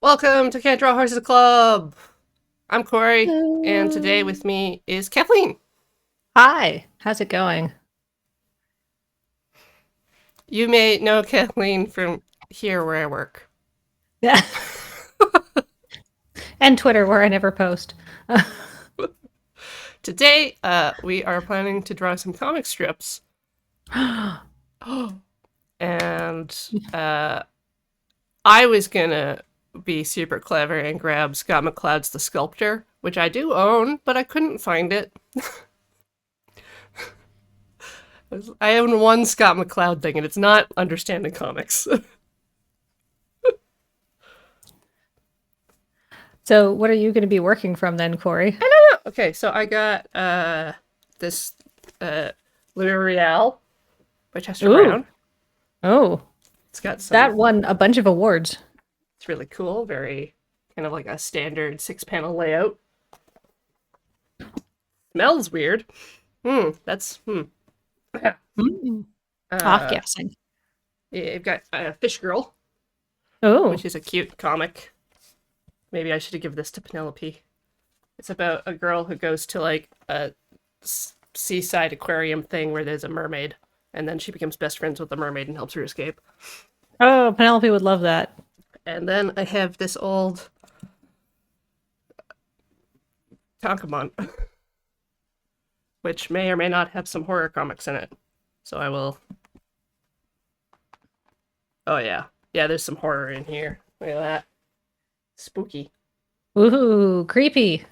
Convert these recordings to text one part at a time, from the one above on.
Welcome to Can't Draw Horses Club. I'm Corey, and today Hello. with me is Kathleen. Hi, how's it going? You may know Kathleen from here where I work. Yeah, and Twitter, where I never post. Today, we are planning to draw some comic strips, and I was gonna be super clever and grab Scott McCloud's The Sculptor, which I do own, but I couldn't find it. I own one Scott McCloud thing, and it's not Understanding Comics. So, what are you going to be working from then, Corey? Okay, so I got this uh L'Oreal by Chester Ooh, Brown. oh, It's got some that won a bunch of awards. it's really cool, very kind of like a standard six-panel layout. Smells weird. That's Mm. Off uh gassing. yeah, you've got Fish Girl, Oh, which is a cute comic. Maybe I should give this to Penelope. It's about a girl who goes to like a seaside aquarium thing where there's a mermaid, and then she becomes best friends with the mermaid and helps her escape. oh, Penelope would love that. And then I have this old Tankemon, which may or may not have some horror comics in it. So I will. Oh, yeah. Yeah, there's some horror in here. Look at that. Spooky. Ooh, creepy.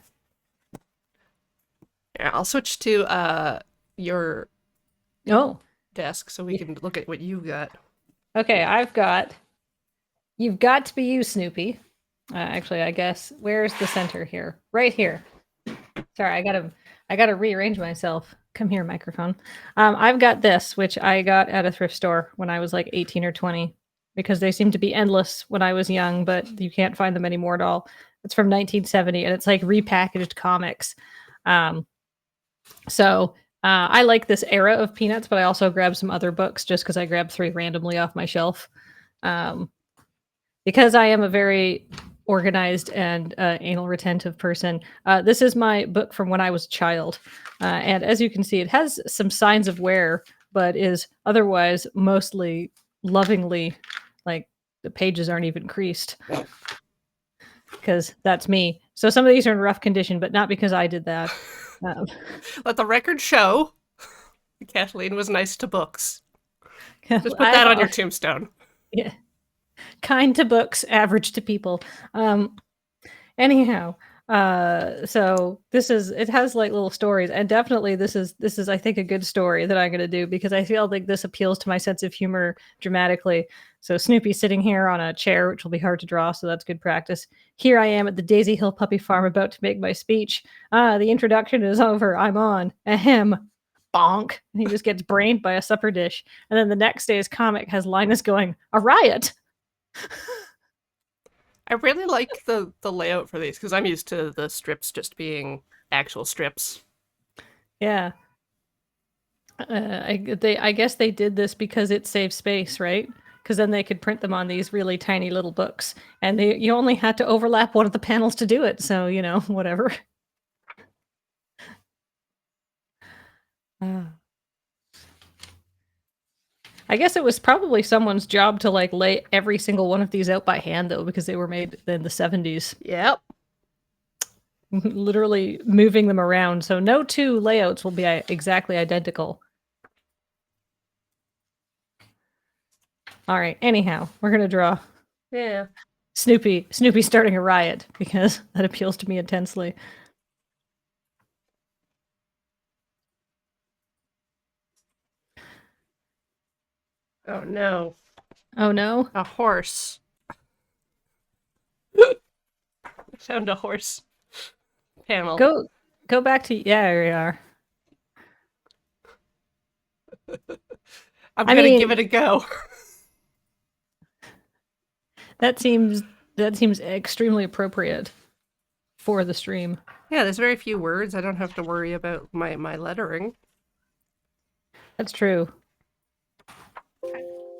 Yeah, I'll switch to your Oh, desk so we yeah. can look at what you've got. Okay, I've got. You've got to be you, Snoopy. Actually, I guess where's the center here? Right here. Sorry, I gotta rearrange myself. Come here, microphone. I've got this, which I got at a thrift store when I was like 18 or 20, because they seemed to be endless when I was young, but you can't find them anymore at all. It's from 1970, and it's like repackaged comics. Um, so I like this era of Peanuts, but I also grabbed some other books just because I grabbed three randomly off my shelf. Um, because I am a very organized and anal retentive person, this is my book from when I was a child. And as you can see, it has some signs of wear, but is otherwise mostly lovingly, like the pages aren't even creased because that's me. So some of these are in rough condition, but not because I did that. Um, Let the record show Kathleen was nice to books. Just put that on I, your tombstone. yeah, kind to books, average to people. Um, Anyhow, so this is it has like little stories, and definitely this is I think a good story that I'm gonna do because I feel like this appeals to my sense of humor dramatically. So Snoopy sitting here on a chair, which will be hard to draw, so that's good practice. Here I am at the Daisy Hill Puppy Farm about to make my speech. The introduction is over. I'm on. Ahem. Bonk. And he just gets brained by a supper dish. And then the next day's comic has Linus going, a riot. I really like the layout for these because I'm used to the strips just being actual strips. Yeah. I guess they did this because it saves space, right? Because then they could print them on these really tiny little books, and you only had to overlap one of the panels to do it. So whatever. Uh, I guess it was probably someone's job to like lay every single one of these out by hand, though, because they were made in the 70s. Yep. Literally moving them around, so no two layouts will be exactly identical. All right. Anyhow, we're gonna draw Yeah. Snoopy starting a riot because that appeals to me intensely. Oh no. Oh no. A horse. I found a horse panel. Go back to yeah, there you are. I'm I gonna give mean, it a go. that seems that seems extremely appropriate for the stream. Yeah, there's very few words. I don't have to worry about my lettering. That's true.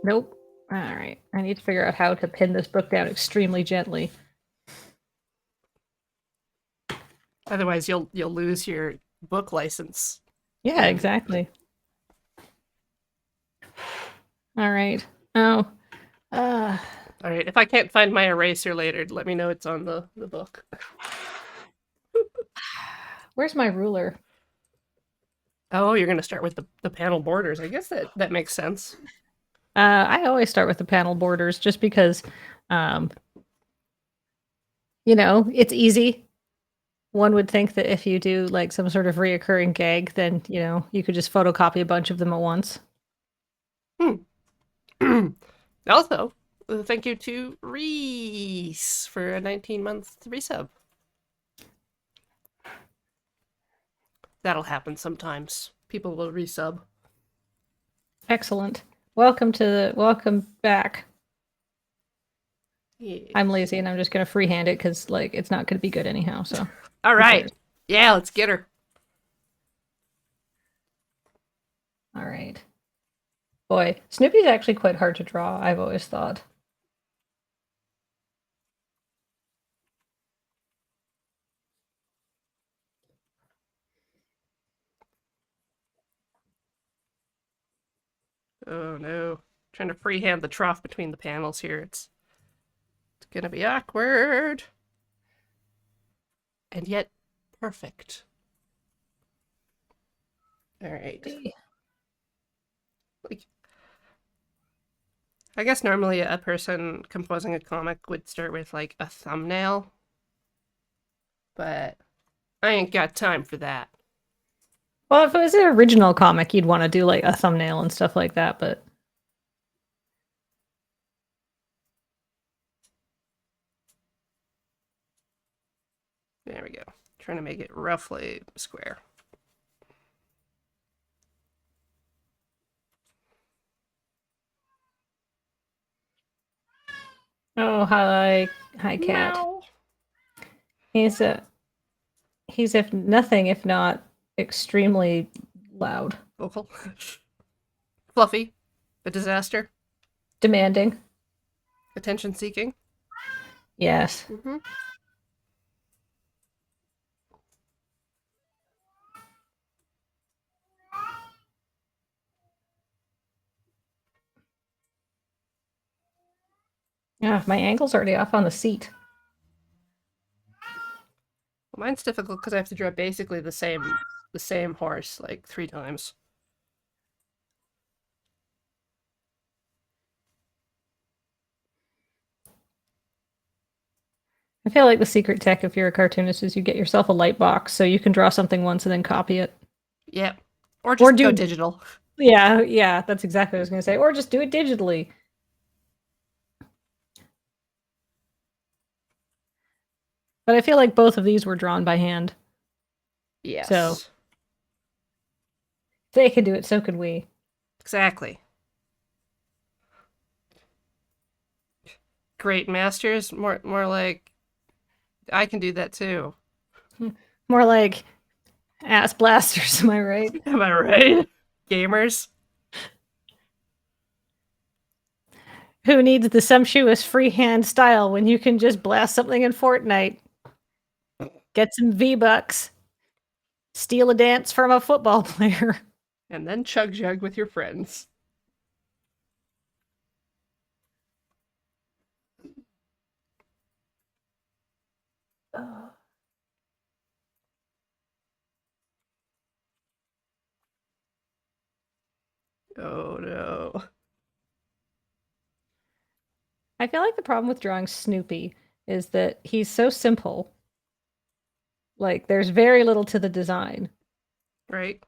Nope. All right. I need to figure out how to pin this book down extremely gently. Otherwise, you'll lose your book license. Yeah, exactly. All right. Oh, uh, All right. If I can't find my eraser later, let me know it's on the book. where's my ruler? Oh, you're gonna start with the panel borders. I guess that makes sense. I always start with the panel borders just because, um, it's easy. One would think that if you do like some sort of reoccurring gag, then you could just photocopy a bunch of them at once. Hmm. Also, thank you to Reese for a 19-month resub. That'll happen sometimes. People will resub. Excellent. Welcome back. Yeah. I'm lazy and I'm just gonna freehand it because like it's not gonna be good anyhow. So All who right. cares? Yeah, let's get her. All right. Boy, Snoopy's actually quite hard to draw. I've always thought. Oh no. Trying to freehand the trough between the panels here. It's gonna be awkward. And yet perfect. All right. Like, I guess normally a person composing a comic would start with like a thumbnail, but I ain't got time for that. Well, if it was an original comic, you'd want to do like a thumbnail and stuff like that, but There we go. Trying to make it roughly square. oh hi cat. Meow. He's if nothing if not extremely loud, Vocal. Fluffy. A disaster. demanding. Attention seeking. Yes. Mm-hmm. Yeah, my ankle's already off on the seat. Well, mine's difficult because I have to draw basically the same horse like 3 times. I feel like the secret tech if you're a cartoonist is you get yourself a light box so you can draw something once and then copy it. Yeah. Or just go do digital. Yeah, that's exactly what I was going to say. Or just do it digitally. But I feel like both of these were drawn by hand. Yes. So if they could do it, so could we. Exactly. Great masters, more like I can do that too. More like ass blasters, am I right? Am I right? Gamers. Who needs the sumptuous freehand style when you can just blast something in Fortnite? Get some V-Bucks. Steal a dance from a football player. And then chug jug with your friends. Oh no. I feel like the problem with drawing Snoopy is that he's so simple. Like, there's very little to the design. Right?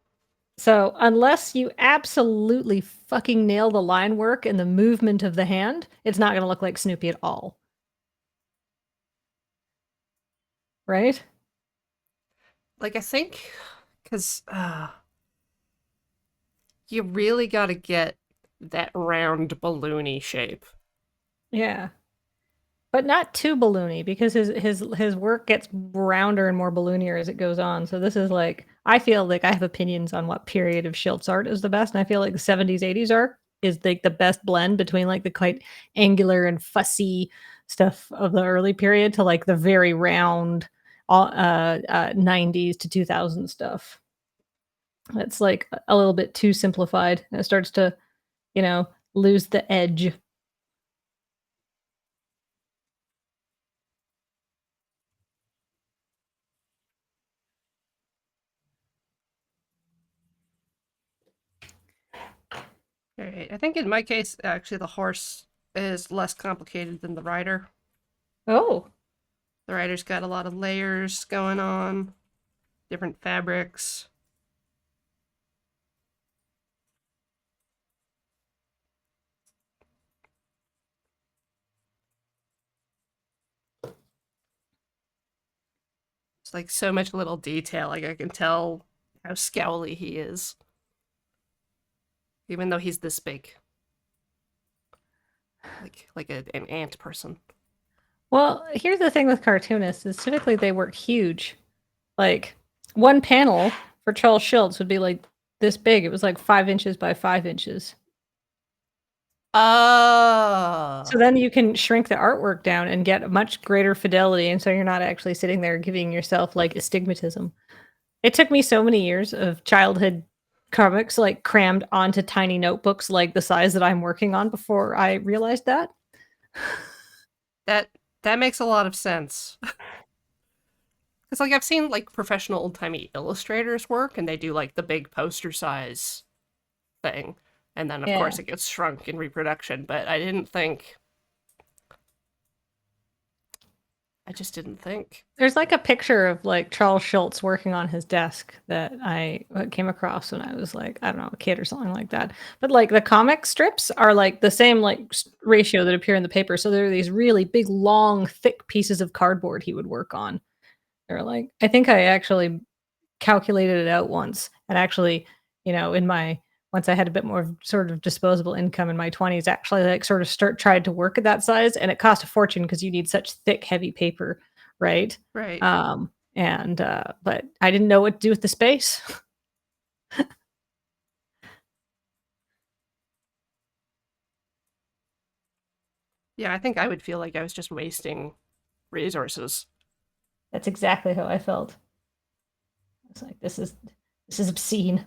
So, unless you absolutely fucking nail the line work and the movement of the hand, it's not going to look like Snoopy at all. Right? Like I think because you really got to get that round balloony shape. Yeah. But not too balloony because his work gets rounder and more balloonier as it goes on. So this is like I feel like I have opinions on what period of Schilt's art is the best, and I feel like the 70s, 80s art is like the best blend between like the quite angular and fussy stuff of the early period to like the very round, all 90s to 2000 stuff. It's like a little bit too simplified, and it starts to, you know, lose the edge. All right. I think in my case, actually, the horse is less complicated than the rider. Oh, The rider's got a lot of layers going on, different fabrics. It's like so much little detail. Like I can tell how scowly he is, even though he's this big, like an ant person. well, here's the thing with cartoonists is typically they work huge. Like one panel for Charles Schultz would be like this big. It was like 5 inches by 5 inches. Oh, So then you can shrink the artwork down and get a much greater fidelity, and so you're not actually sitting there giving yourself like astigmatism. It took me so many years of childhood comics like crammed onto tiny notebooks like the size that I'm working on before I realized that. that that makes a lot of sense. Because like I've seen like professional old timey illustrators work, and they do like the big poster size thing, and then of Yeah. course it gets shrunk in reproduction. But I didn't think. I just didn't think. There's like a picture of like Charles Schultz working on his desk that I came across when I was like, I don't know, a kid or something like that. But like the comic strips are like the same like ratio that appear in the paper. So there are these really big, long, thick pieces of cardboard he would work on. They're like, I think I actually calculated it out once and actually, in my once I had a bit more sort of disposable income in my 20s, actually like sort of tried to work at that size, and it cost a fortune because you need such thick, heavy paper, right? Right. And but I didn't know what to do with the space. Yeah, I think I would feel like I was just wasting resources. That's exactly how I felt. It's like this is obscene.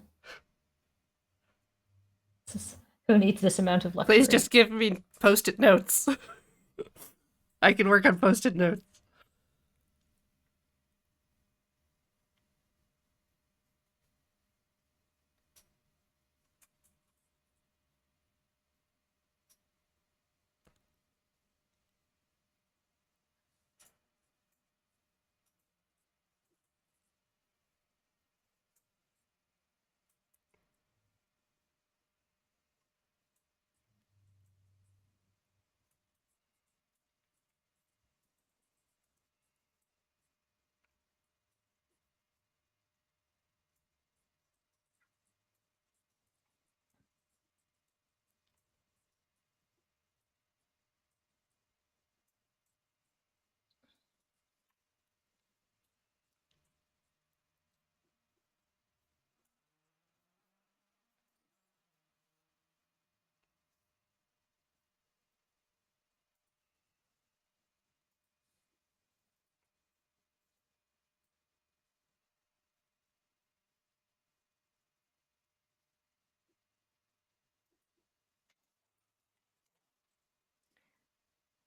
Who needs this amount of Please luxury? just give me post-it notes. I can work on post-it notes.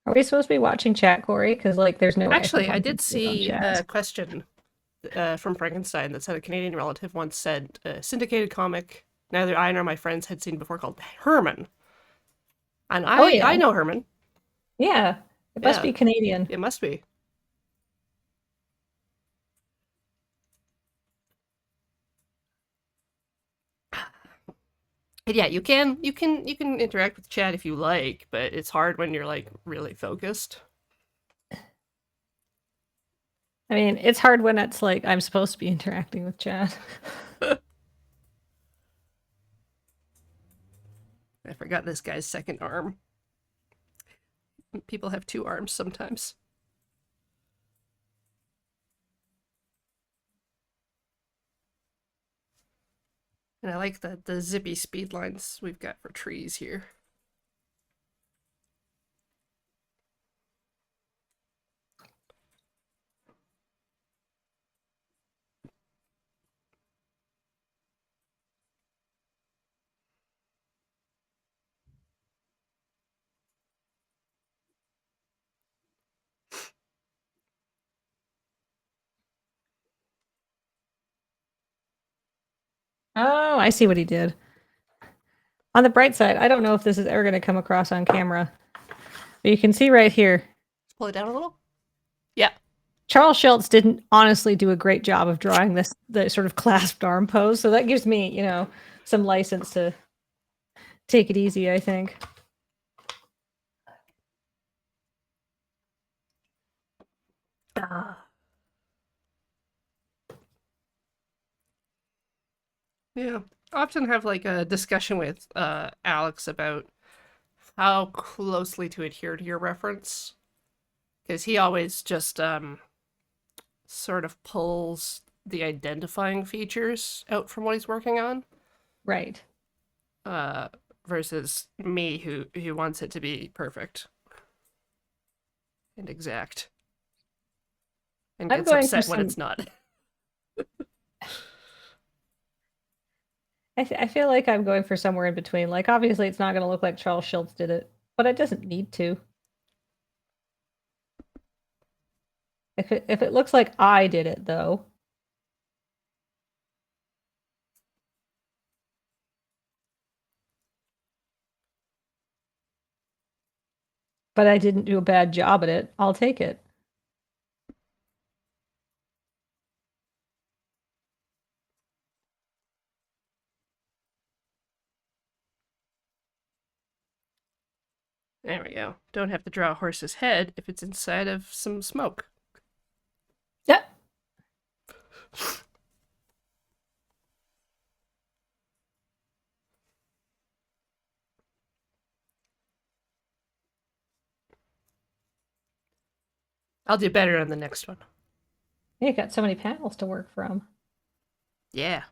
Are we supposed to be watching chat, Corey? Because like, there's no way I can Actually, I find did it on see chat. a question from Frankenstein that said a Canadian relative once said a syndicated comic neither I nor my friends had seen before called Herman. And Oh I yeah, know Herman. yeah. It must Yeah, be Canadian. it must be. And yeah, you can interact with chat if you like, but it's hard when you're like really focused. I mean, it's hard when it's like I'm supposed to be interacting with chat. I forgot this guy's second arm. People have two arms sometimes. And I like the zippy speed lines we've got for trees here. Oh, I see what he did. On the bright side, I don't know if this is ever going to come across on camera, but you can see right here, Let's pull it down a little. Yeah. Charles Schultz didn't honestly do a great job of drawing this the sort of clasped arm pose, so that gives me, some license to take it easy, I think. Ah. Yeah. I often have like a discussion with Alex about how closely to adhere to your reference. Because he always just sort of pulls the identifying features out from what he's working on. Right. Uh versus me who wants it to be perfect and exact and I'm gets going for upset when some. it's not. I feel like I'm going for somewhere in between. Like, obviously, it's not going to look like Charles Schultz did it, but it doesn't need to. If it looks like I did it, though, but I didn't do a bad job at it, I'll take it. There we go. Don't have to draw a horse's head if it's inside of some smoke. Yeah. I'll do better on the next one. You got so many panels to work from. Yeah.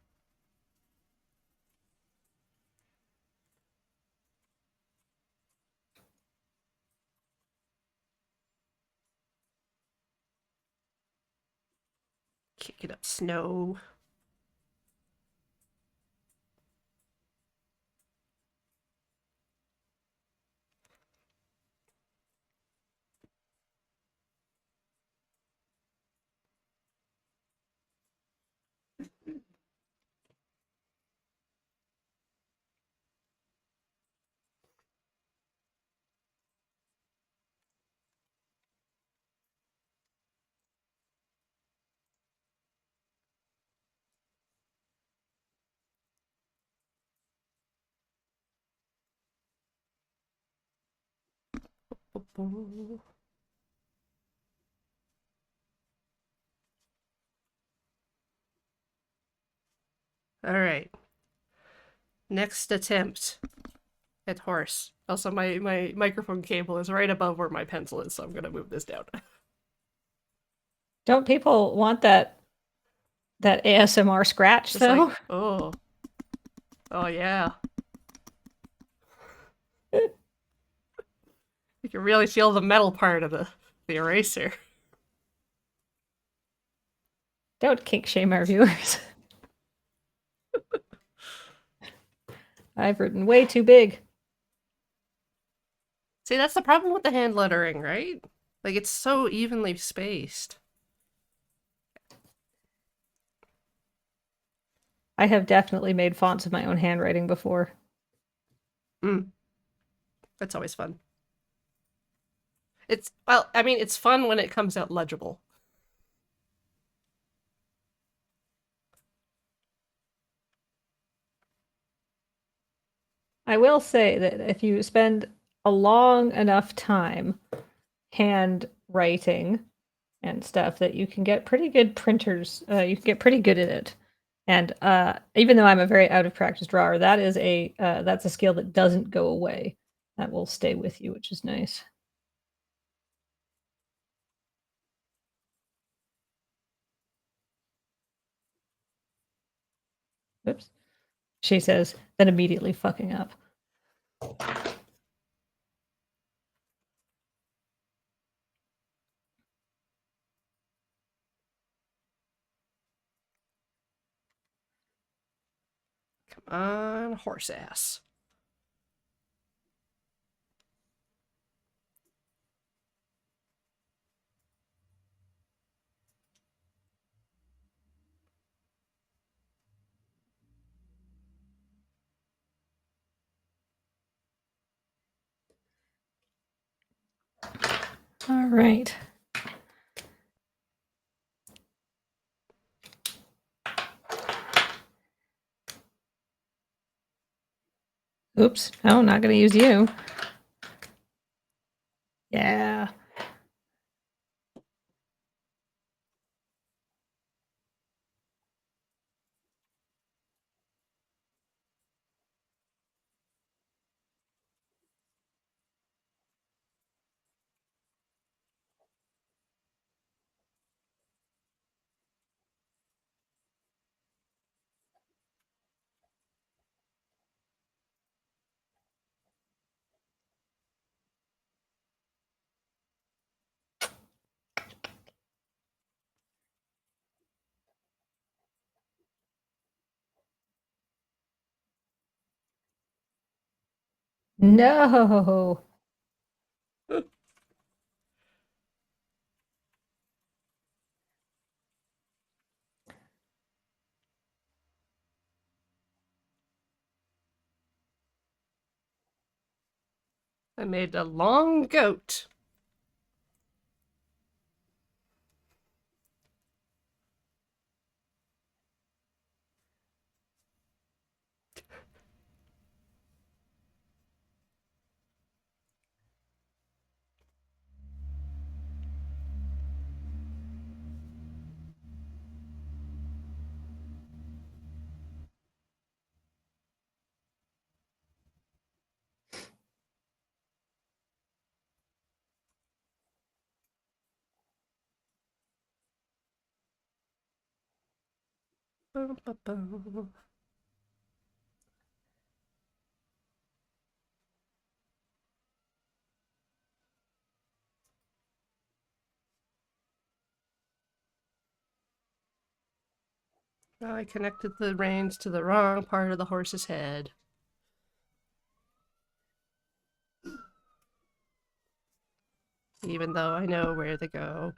Kick it up snow. All right. Next attempt at horse. Also, my microphone cable is right above where my pencil is, so I'm gonna move this down. Don't people want that ASMR scratch Just though? like, oh, oh yeah. You can really feel the metal part of the eraser. Don't kink shame our viewers. I've written way too big. See, that's the problem with the hand lettering, right? Like it's so evenly spaced. I have definitely made fonts of my own handwriting before. Mm, that's always fun. It's well, I mean, it's fun when it comes out legible. I will say that if you spend a long enough time hand writing and stuff, that you can get pretty good printers. You can get pretty good at it. And even though I'm a very out of practice drawer, that's a skill that doesn't go away. That will stay with you, which is nice. Oops. She says, then immediately fucking up. Come on, horse ass. All right. Oops. No, not going to use you. Yeah. No. I made a long goat. Bum, bum, bum. Now I connected the reins to the wrong part of the horse's head. Even though I know where to go.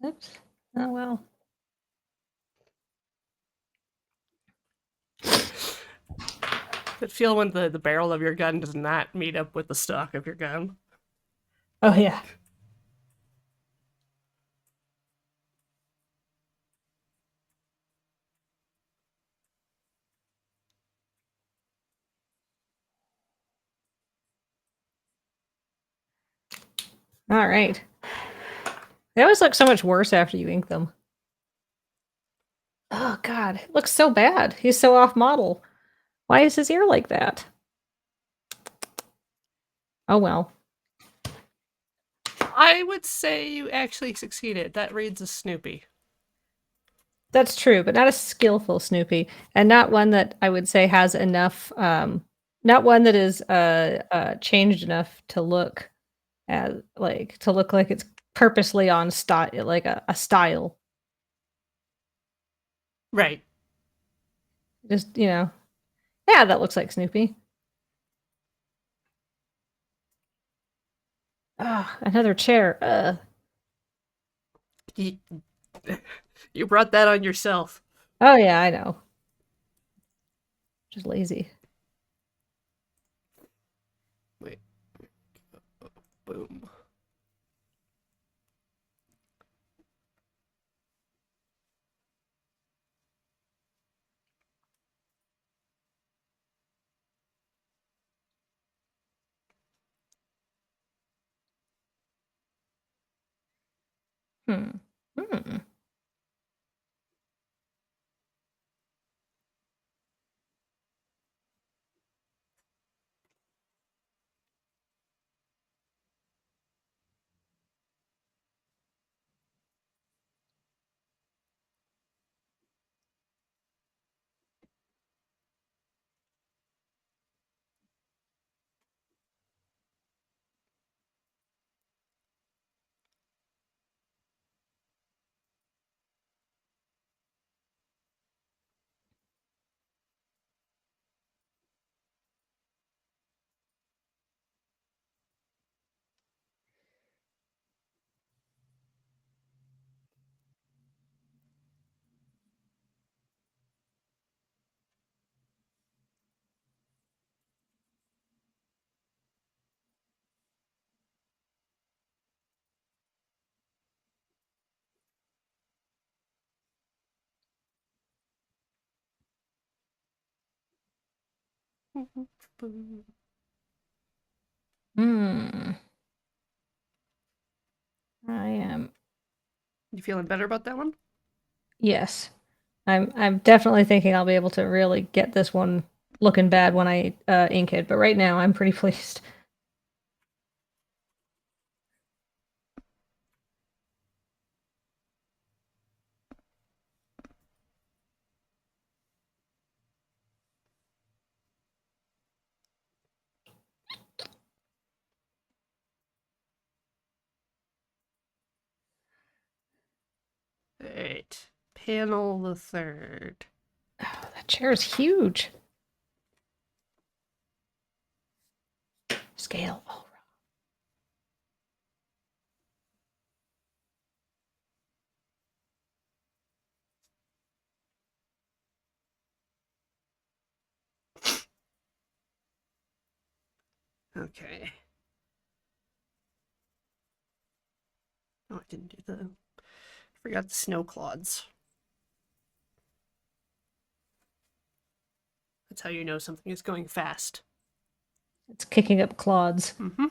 Oops. Oh, well. But feel when the barrel of your gun does not meet up with the stock of your gun. Oh, yeah. All right. They always look so much worse after you ink them. Oh, God. It looks so bad. He's so off model. Why is his ear like that? Oh, well. I would say you actually succeeded. That reads as Snoopy. That's true, but not a skillful Snoopy, and not one that I would say has enough. Not one that is changed enough to look like it's purposely on style, like a style. Right. Just yeah, that looks like Snoopy. Ah, another chair. You, you brought that on yourself. Oh yeah, I know. Just lazy. Wait. Boom. Hmm. Hmm. Hmm. I am. You feeling better about that one? Yes. I'm definitely thinking I'll be able to really get this one looking bad when I ink it, but right now I'm pretty pleased. Alright. Panel the third. Oh, that chair is huge. Scale. Oh, Okay. Oh, I didn't do the. Forgot the snow clods. That's how you know something is going fast. it's kicking up clods. Mm-hmm.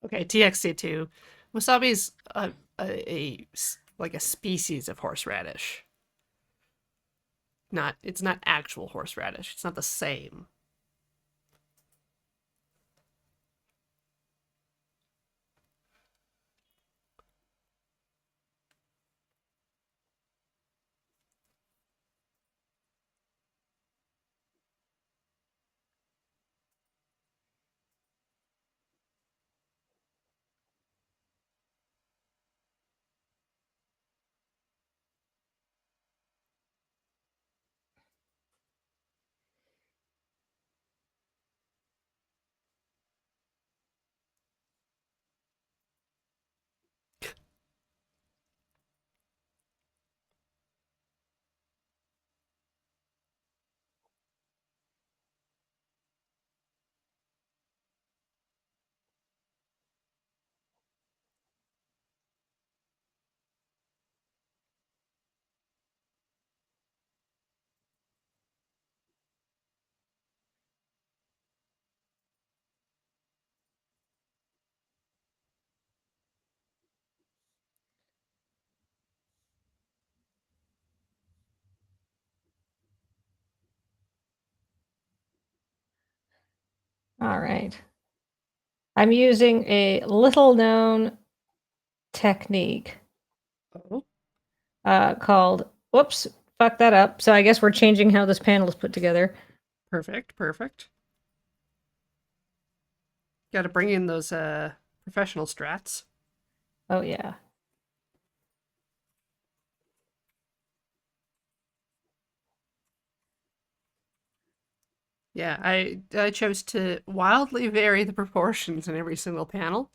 Okay, TXT2. Wasabi's like a species of horseradish. It's not actual horseradish. It's not the same. All right. I'm using a little known technique Oh, called, whoops, fuck that up. So I guess we're changing how this panel is put together. perfect, perfect. Got to bring in those professional strats. Oh, yeah. Yeah, I chose to wildly vary the proportions in every single panel.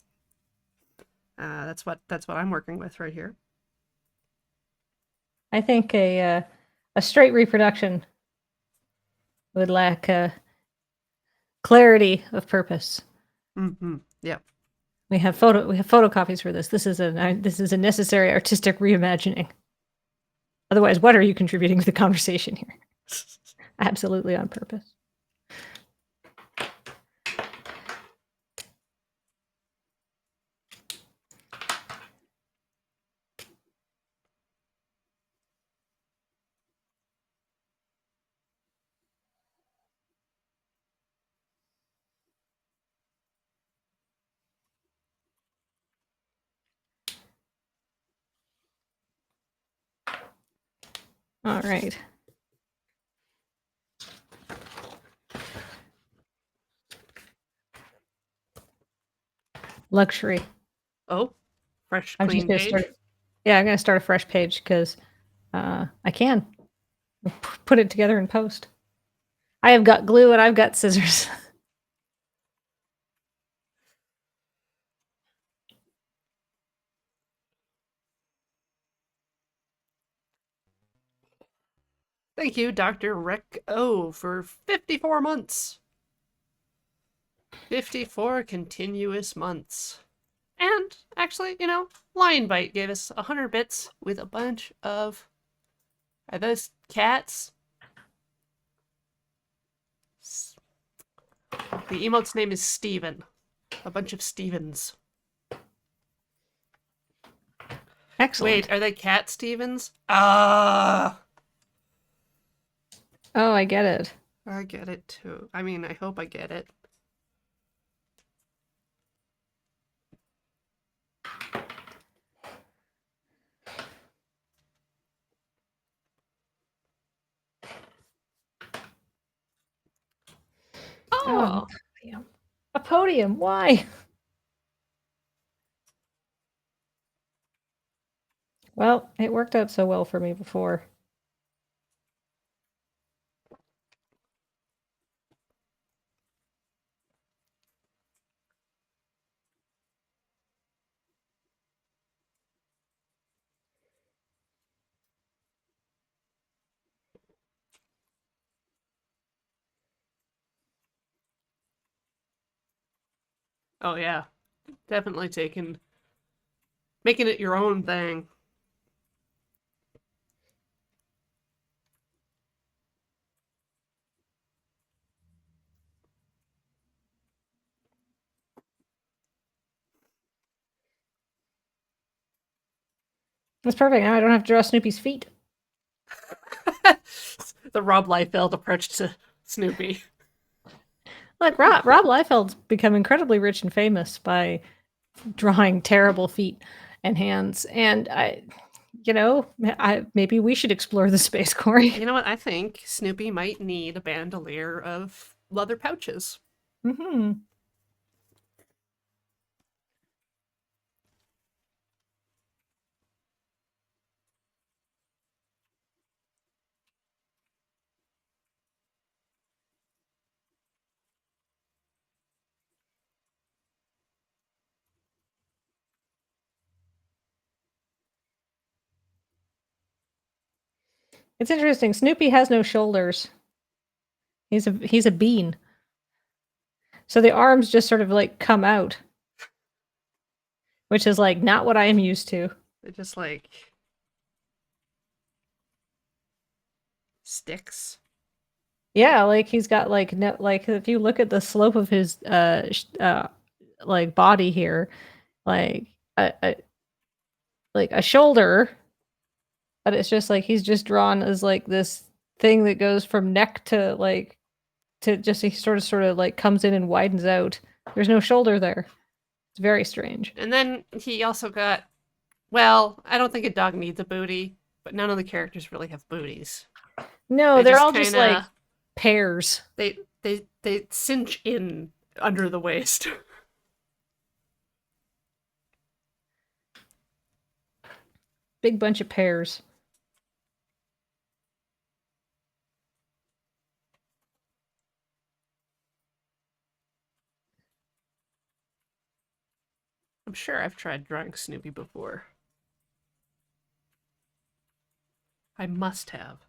That's what I'm working with right here. I think a straight reproduction would lack clarity of purpose. Mm-hmm. Yep. We have photocopies for this. This is a necessary artistic reimagining. Otherwise, what are you contributing to the conversation here? Absolutely on purpose. All right. Luxury. Oh, fresh, I'm just clean gonna start. page. Yeah, I'm gonna start a fresh page because I can put it together in post. I have got glue and I've got scissors. Thank you, Dr. Rec O, for 54 months. 54 continuous months. And actually, Lion Bite gave us 100 bits with a bunch of. Are those cats? The emote's name is Steven. A bunch of Stevens. Excellent. Wait, are they cat Stevens? Ah! Oh, I get it. I get it too. I mean, I hope I get it. Oh, Oh! podium. A podium. Why? Well, it worked out so well for me before. Oh, yeah. Definitely making it your own thing. That's perfect. Now I don't have to draw Snoopy's feet. The Rob Liefeld approach to Snoopy. Like Rob Liefeld's become incredibly rich and famous by drawing terrible feet and hands. And maybe we should explore the space, Corey. You know what? I think Snoopy might need a bandolier of leather pouches. Mm-hmm. It's interesting. Snoopy has no shoulders. He's a bean. So the arms just sort of like come out, which is like not what I am used to. They're just like sticks. Yeah, like he's got like no, like if you look at the slope of his like body here, like like a shoulder, but it's just like he's just drawn as like this thing that goes from neck to like to just he sort of like comes in and widens out. There's no shoulder there. It's very strange. And then he also got, well, I don't think a dog needs a booty, but none of the characters really have booties. No, They they're just all just like kinda pairs. they cinch in under the waist. Big bunch of pairs. I'm sure I've tried drawing Snoopy before. I must have.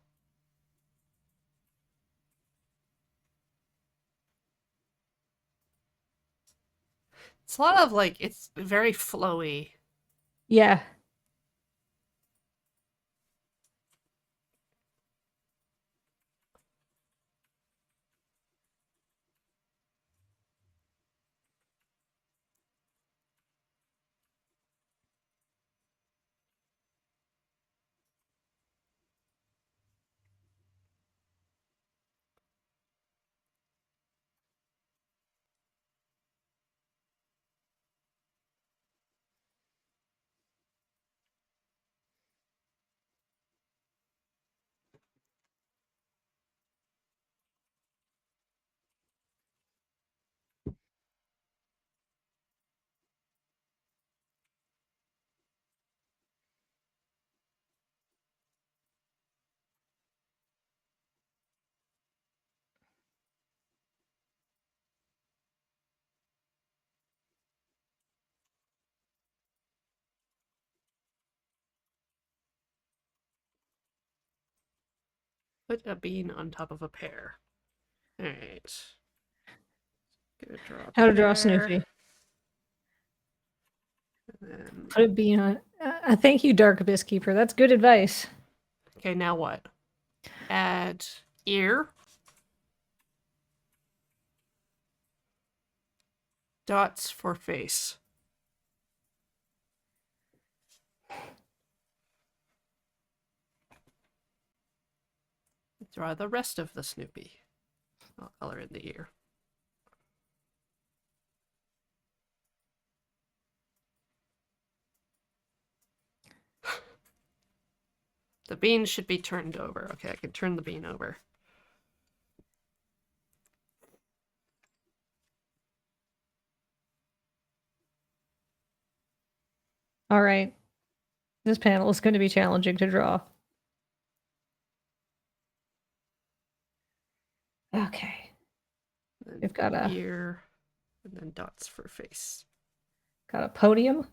It's a lot of like, it's very flowy. Yeah. Put a bean on top of a pear. Alright. Gonna draw a How to draw pear, Snoopy. and then... Put a bean on. Thank you, Dark Abyss Keeper. That's good advice. Okay, now what? Add ear. Dots for face. Draw the rest of the Snoopy. I'll color in the ear. The bean should be turned over. Okay, I can turn the bean over. All right. This panel is going to be challenging to draw. Okay. We've got a ear, and then dots for face. Got a podium.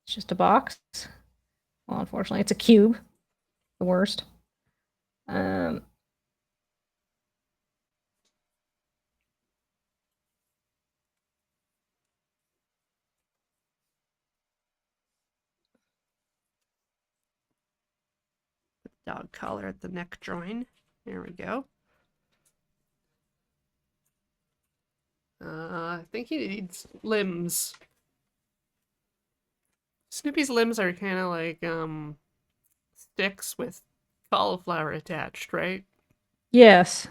It's just a box. Well, unfortunately, it's a cube. The worst. Dog collar at the neck join. There we go. I think he needs limbs. Snoopy's limbs are kind of like sticks with cauliflower attached, right? Yes.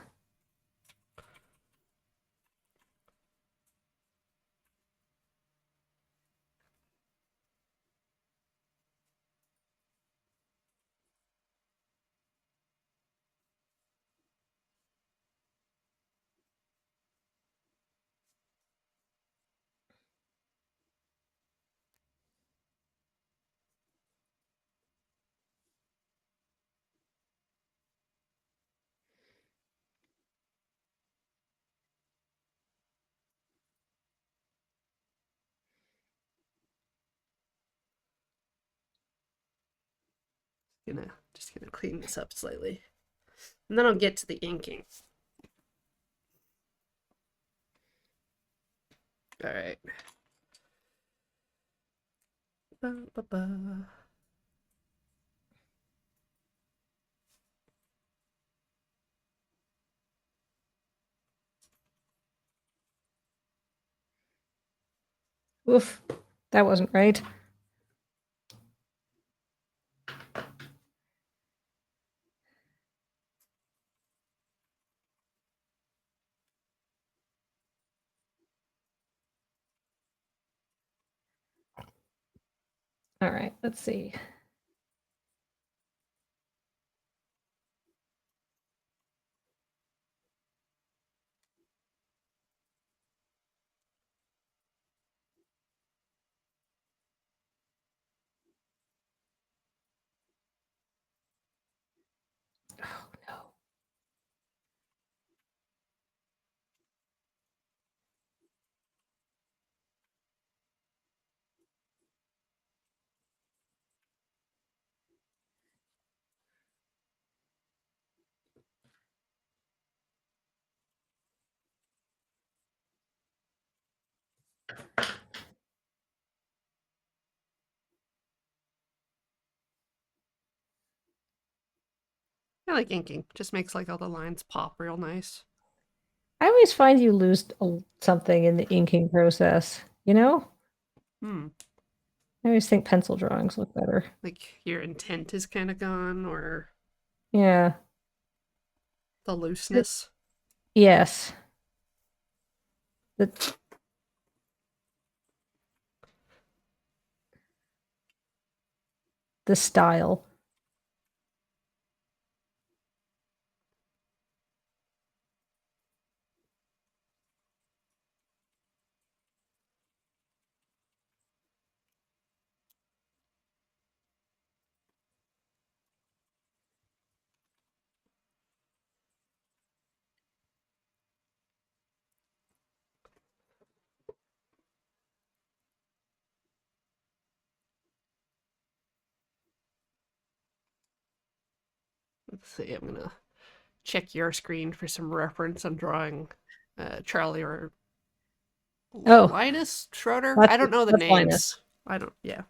Just gonna clean this up slightly, and then I'll get to the inking. All right. Ba, ba, ba. Oof. That wasn't right. All right, let's see. Oh no. I like inking. Just makes like all the lines pop real nice. I always find you lose something in the inking process, you know? Hmm. I always think pencil drawings look better. Like your intent is kind of gone, or Yeah. the looseness. Yes. The the style. Let's see. I'm gonna check your screen for some reference on drawing Charlie or Oh, Linus Schroeder. I don't know the that's Linus. names. I don't. Yeah.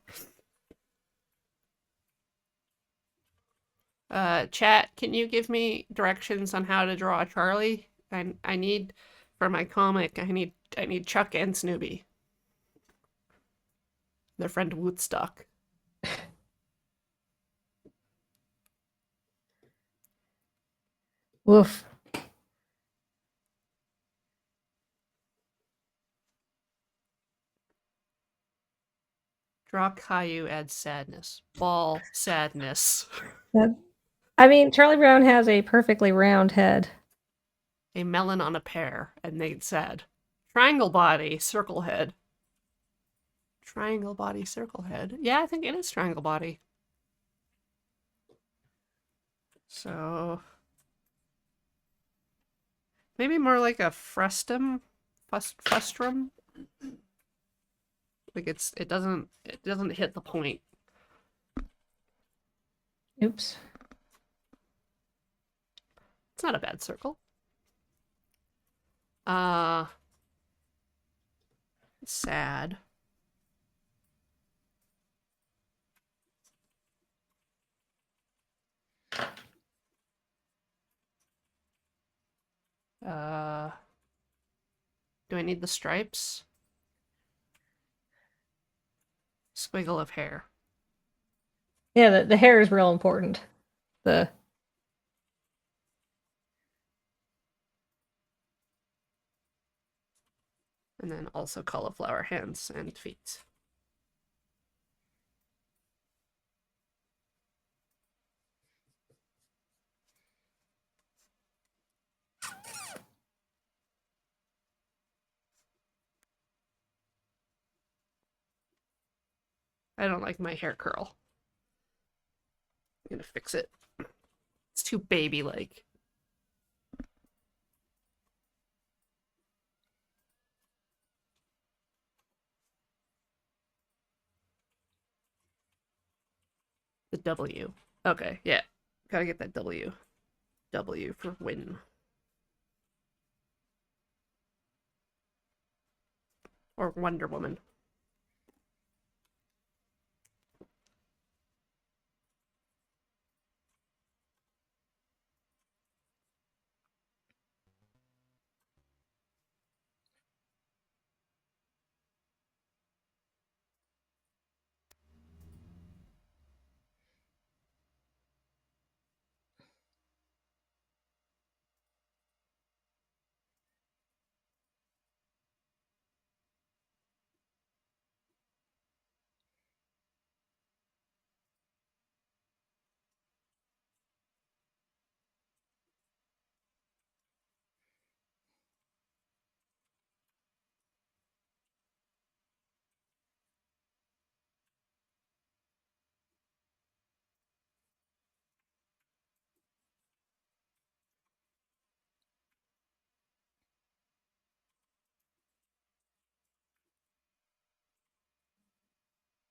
Chat, can you give me directions on how to draw a Charlie? I need for my comic. I need Chuck and Snoopy, their friend Woodstock. Woof. Draw Caillou adds sadness. Ball sadness. That, I mean, Charlie Brown has a perfectly round head. A melon on a pear, and they said, triangle body, circle head. Triangle body, circle head. Yeah, I think it is triangle body. So maybe more like a frustum, frustrum. Like it doesn't hit the point. Oops. It's not a bad circle. Uh, sad. Uh, do I need the stripes? Squiggle of hair. Yeah, the hair is real important. The And then also cauliflower hands and feet. I don't like my hair curl. I'm gonna fix it. It's too baby-like. The W. Okay, yeah. Gotta get that W. W for win. Or Wonder Woman.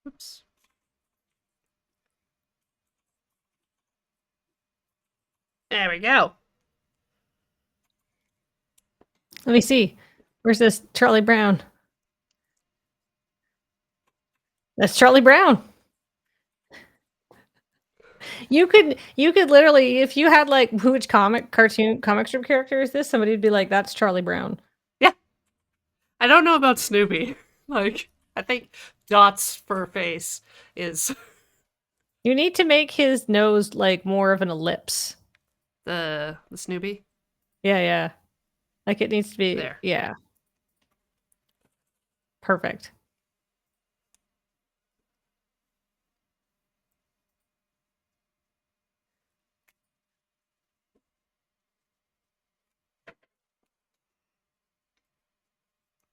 Oops. There we go. let me see. Where's this Charlie Brown? That's Charlie Brown. You could literally, if you had like which comic strip character is this, somebody would be like, that's Charlie Brown. Yeah. I don't know about Snoopy. Like, I think Dot's fur face is You need to make his nose like more of an ellipse. the Snoopy. Yeah, yeah. Like it needs to be, There. yeah. Perfect.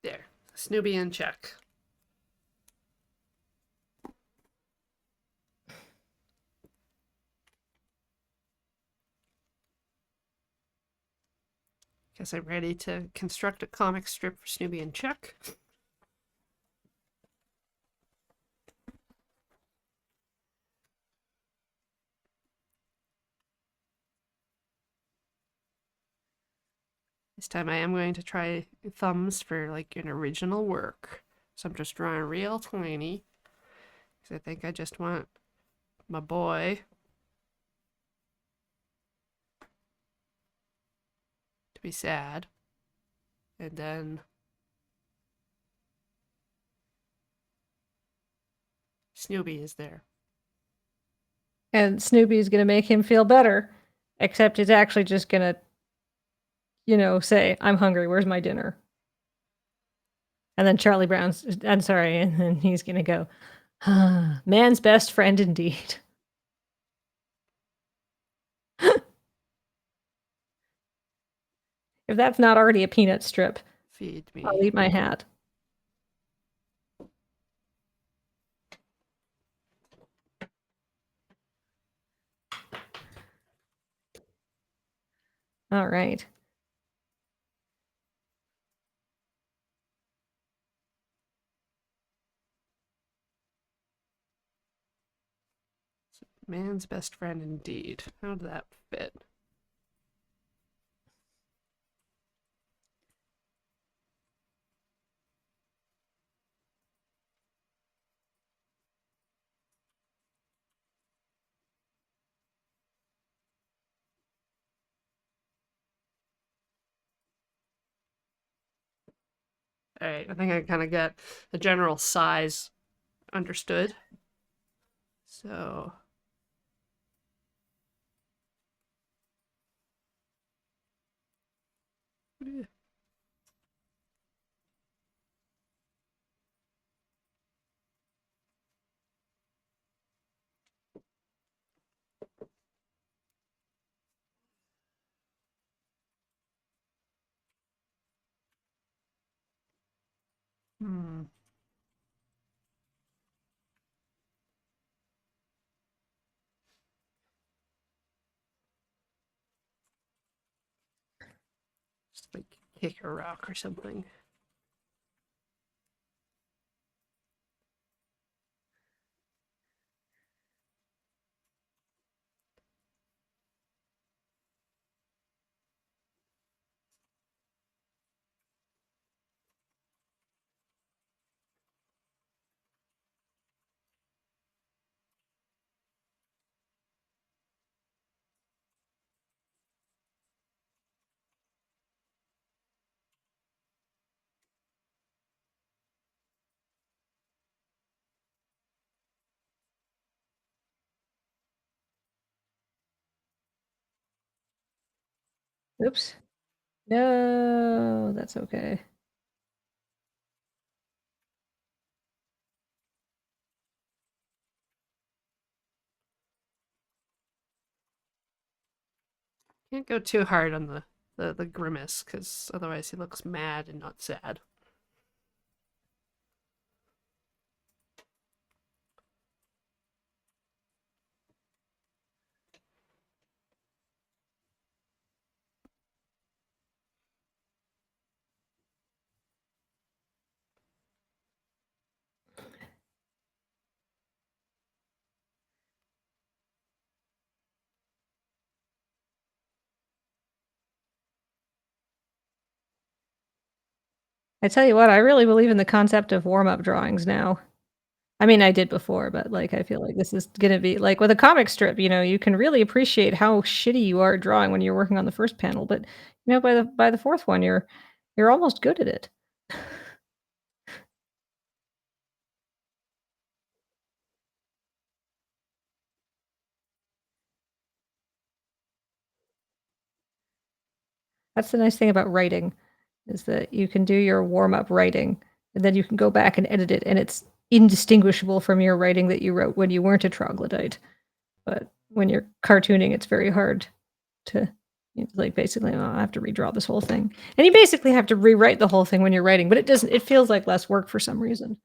There. Snoopy in check. Guess I'm ready to construct a comic strip for Snoopy in check. This time I am going to try thumbs for like an original work. So I'm just drawing real tiny. Because I think I just want my boy to be sad. And then Snoopy is there. And Snoopy's gonna make him feel better, except it's actually just gonna, say, I'm hungry, where's my dinner? And then Charlie Brown's, I'm sorry, and then he's gonna go, ah, man's best friend indeed. If that's not already a peanut strip, Feed me. I'll eat my hat. All right. Man's best friend indeed. How did that fit? All right, I think I kind of got a general size understood. So hmm. Just like kick a rock or something. Oops. No, that's okay. Can't go too hard on the grimace, because otherwise he looks mad and not sad. I tell you what, I really believe in the concept of warm-up drawings now. I mean, I did before, but, like, I feel like this is gonna be like, with a comic strip, you can really appreciate how shitty you are at drawing when you're working on the first panel, but, by the 4th one, you're almost good at it. That's the nice thing about writing, is that you can do your warm-up writing, and then you can go back and edit it, and it's indistinguishable from your writing that you wrote when you weren't a troglodyte. But when you're cartooning, it's very hard to like, basically, "Oh, I have to redraw this whole thing." And you basically have to rewrite the whole thing when you're writing, but it feels like less work for some reason.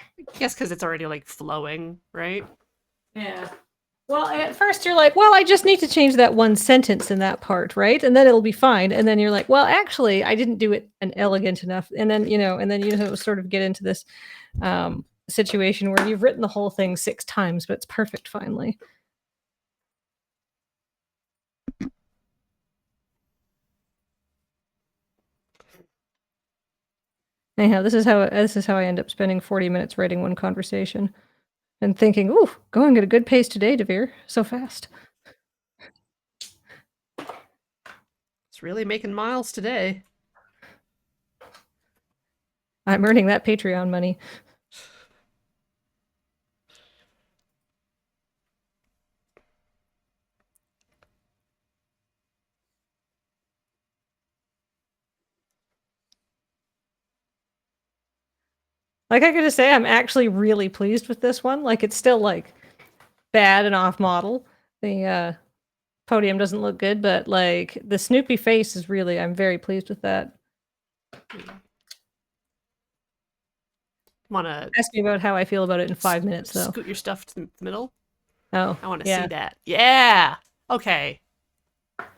I guess because it's already like flowing, right? Yeah. Well, at first you're like, "Well, I just need to change that one sentence in that part, right? And then it'll be fine." And then you're like, "Well, actually, I didn't do it an elegant enough." And then sort of get into this situation where you've written the whole thing 6 times, but it's perfect finally. Anyhow, this is how I end up spending 40 minutes writing one conversation and thinking, "Ooh, going at a good pace today, Devere. So fast." It's really making miles today. I'm earning that Patreon money. Like, I gotta say, I'm actually really pleased with this one. Like, it's still, like, bad and off model. The podium doesn't look good, but, like, the Snoopy face is really, I'm very pleased with that. Want to Ask me about how I feel about it in 5 minutes, though. scoot your stuff to the middle? Oh, I want to yeah. see that. Yeah. Okay.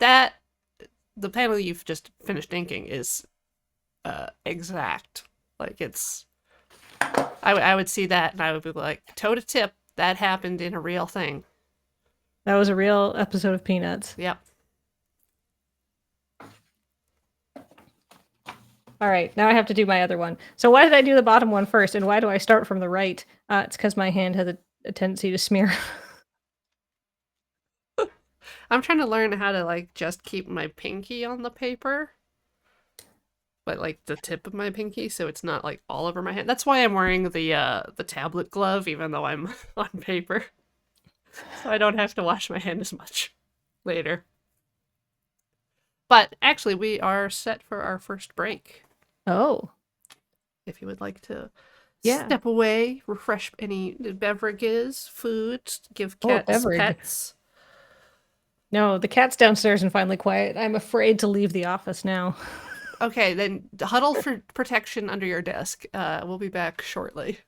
That the panel you've just finished inking is exact. Like it's. I would see that and I would be like, toe to tip, that happened in a real thing. That was a real episode of Peanuts. Yep. All right, now I have to do my other one. So why did I do the bottom one first, and why do I start from the right? It's because my hand has a tendency to smear. I'm trying to learn how to like just keep my pinky on the paper. but like the tip of my pinky, so it's not like all over my hand. That's why I'm wearing the tablet glove, even though I'm on paper, so I don't have to wash my hand as much later. But actually, we are set for our first break. Oh, If you would like to yeah. step away, refresh any beverages, food, give Oh, a cats beverage. pets. No, the cat's downstairs and finally quiet. I'm afraid to leave the office now. Okay, then huddle for protection under your desk. We'll be back shortly.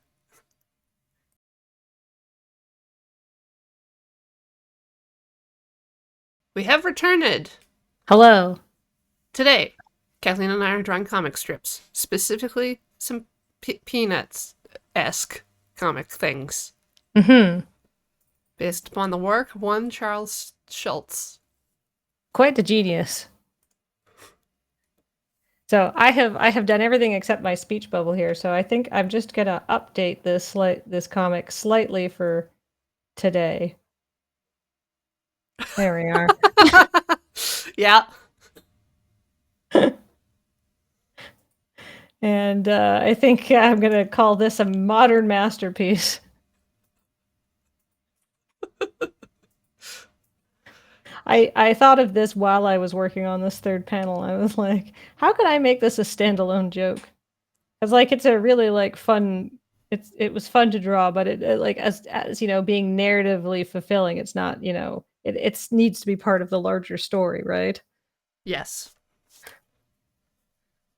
We have returned. Hello. Today, Kathleen and I are drawing comic strips, specifically some Peanuts-esque comic things, Hmm. based upon the work of one Charles Schultz. Quite the genius. So I have done everything except my speech bubble here. So I think I'm just gonna update this comic slightly for today. There we are. Yeah. And I think I'm gonna call this a modern masterpiece. I thought of this while I was working on this third panel. I was like, how could I make this a standalone joke? Because like it's a really like fun. It was fun to draw, but it like as you know being narratively fulfilling. It's not it needs to be part of the larger story, right? Yes.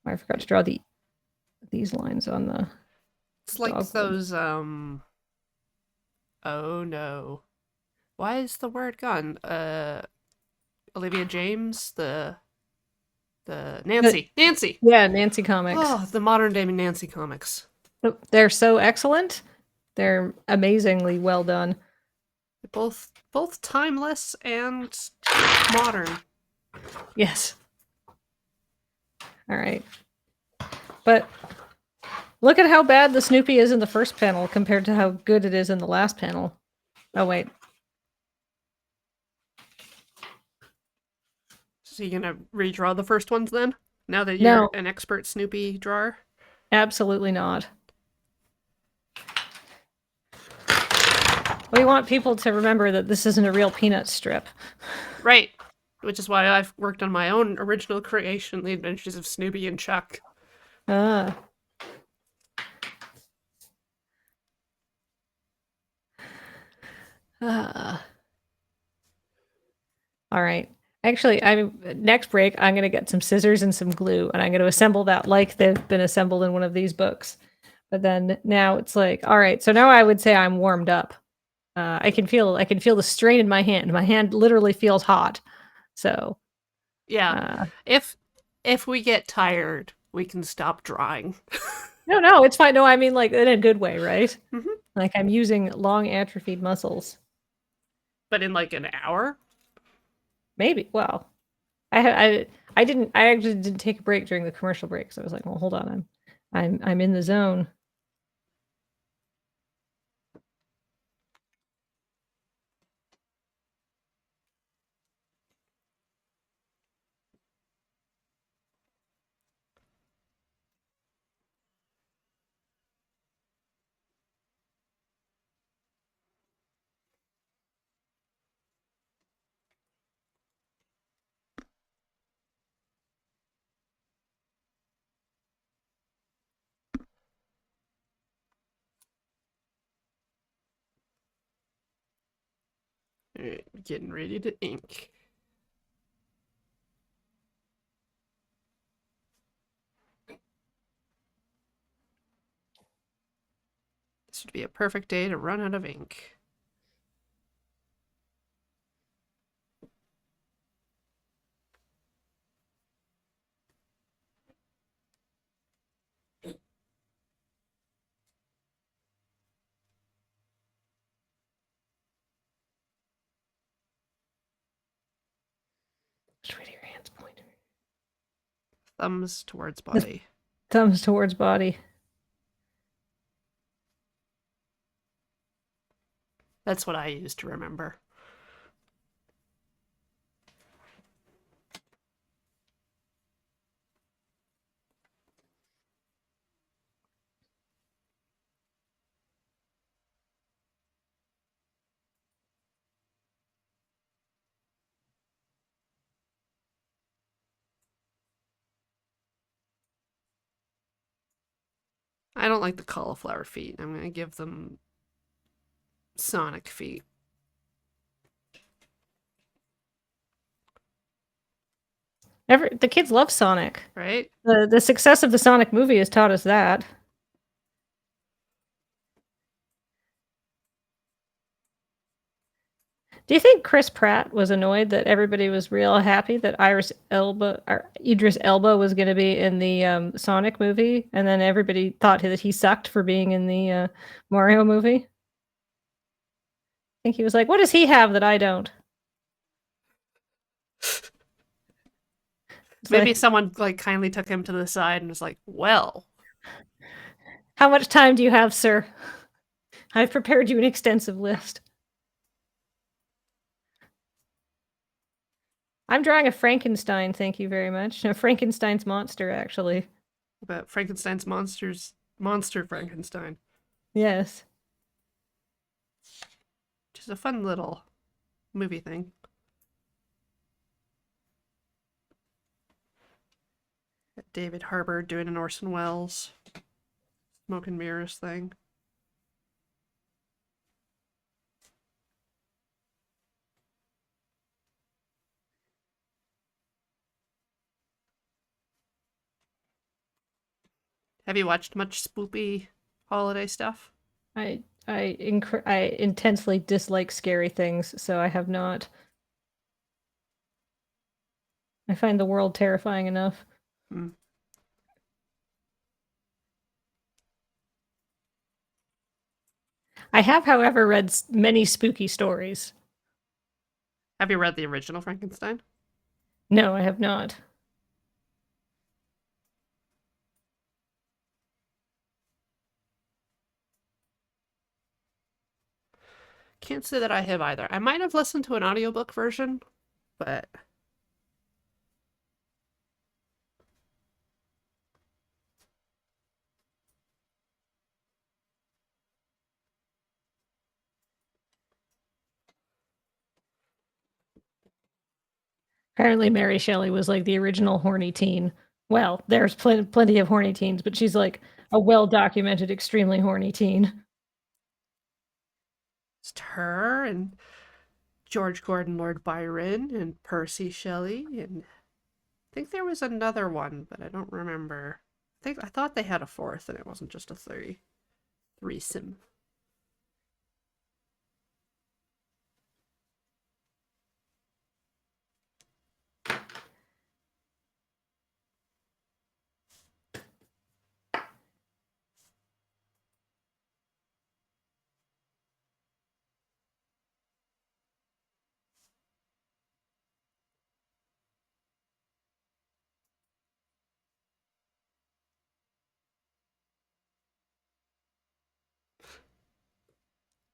I forgot to draw these lines on the It's like dogwood. those, oh no. Why is the word gone? Olivia James, the But Nancy. Nancy! yeah, Nancy comics. Oh, the modern day Nancy comics. They're so excellent. They're amazingly well done. Both timeless and modern. Yes. All right. But look at how bad the Snoopy is in the first panel compared to how good it is in the last panel. Oh wait. So you gonna redraw the first ones then? Now that you're No, an expert Snoopy drawer? absolutely not. We want people to remember that this isn't a real peanut strip. Right. Which is why I've worked on my own original creation, The Adventures of Snoopy and Chuck. Ah. Ah. All right. Actually, I'm next break. I'm going to get some scissors and some glue, and I'm going to assemble that like they've been assembled in one of these books. But then now it's like, all right. So now I would say I'm warmed up. I can feel the strain in my hand. My hand literally feels hot. So Yeah. uh, If we get tired, we can stop drawing. no, it's fine. No, I mean like in a good way, right? Hmm. Like I'm using long atrophied muscles. But in like an hour? Maybe. Well, I didn't. I actually didn't take a break during the commercial break. So I was like, well, hold on. I'm in the zone. Alright, getting ready to ink. This would be a perfect day to run out of ink. Which way do your hands point? Thumbs towards body. Thumbs towards body. That's what I use to remember. I don't like the cauliflower feet. I'm gonna give them Sonic feet. The kids love Sonic. Right? The success of the Sonic movie has taught us that. Do you think Chris Pratt was annoyed that everybody was real happy that Idris Elba was going to be in the Sonic movie, and then everybody thought that he sucked for being in the Mario movie? I think he was like, "What does he have that I don't?" Maybe someone like kindly took him to the side and was like, "Well, how much time do you have, sir? I've prepared you an extensive list." I'm drawing a Frankenstein, thank you very much. No, Frankenstein's monster, actually. about Frankenstein's monster Frankenstein," Yes. which is a fun little movie thing. David Harbour doing an Orson Welles smoke and mirrors thing. Have you watched much spoopy holiday stuff? I intensely dislike scary things, so I have not. I find the world terrifying enough. Hmm. I have, however, read many spooky stories. Have you read the original Frankenstein? No, I have not. Can't say that I have either. I might have listened to an audiobook version, but Apparently, Mary Shelley was like the original horny teen. Well, there's plenty of horny teens, but she's like a well documented, extremely horny teen. it's her and George Gordon Lord Byron and Percy Shelley, and I think there was another one, but I don't remember. I thought they had a fourth and it wasn't just a threesome.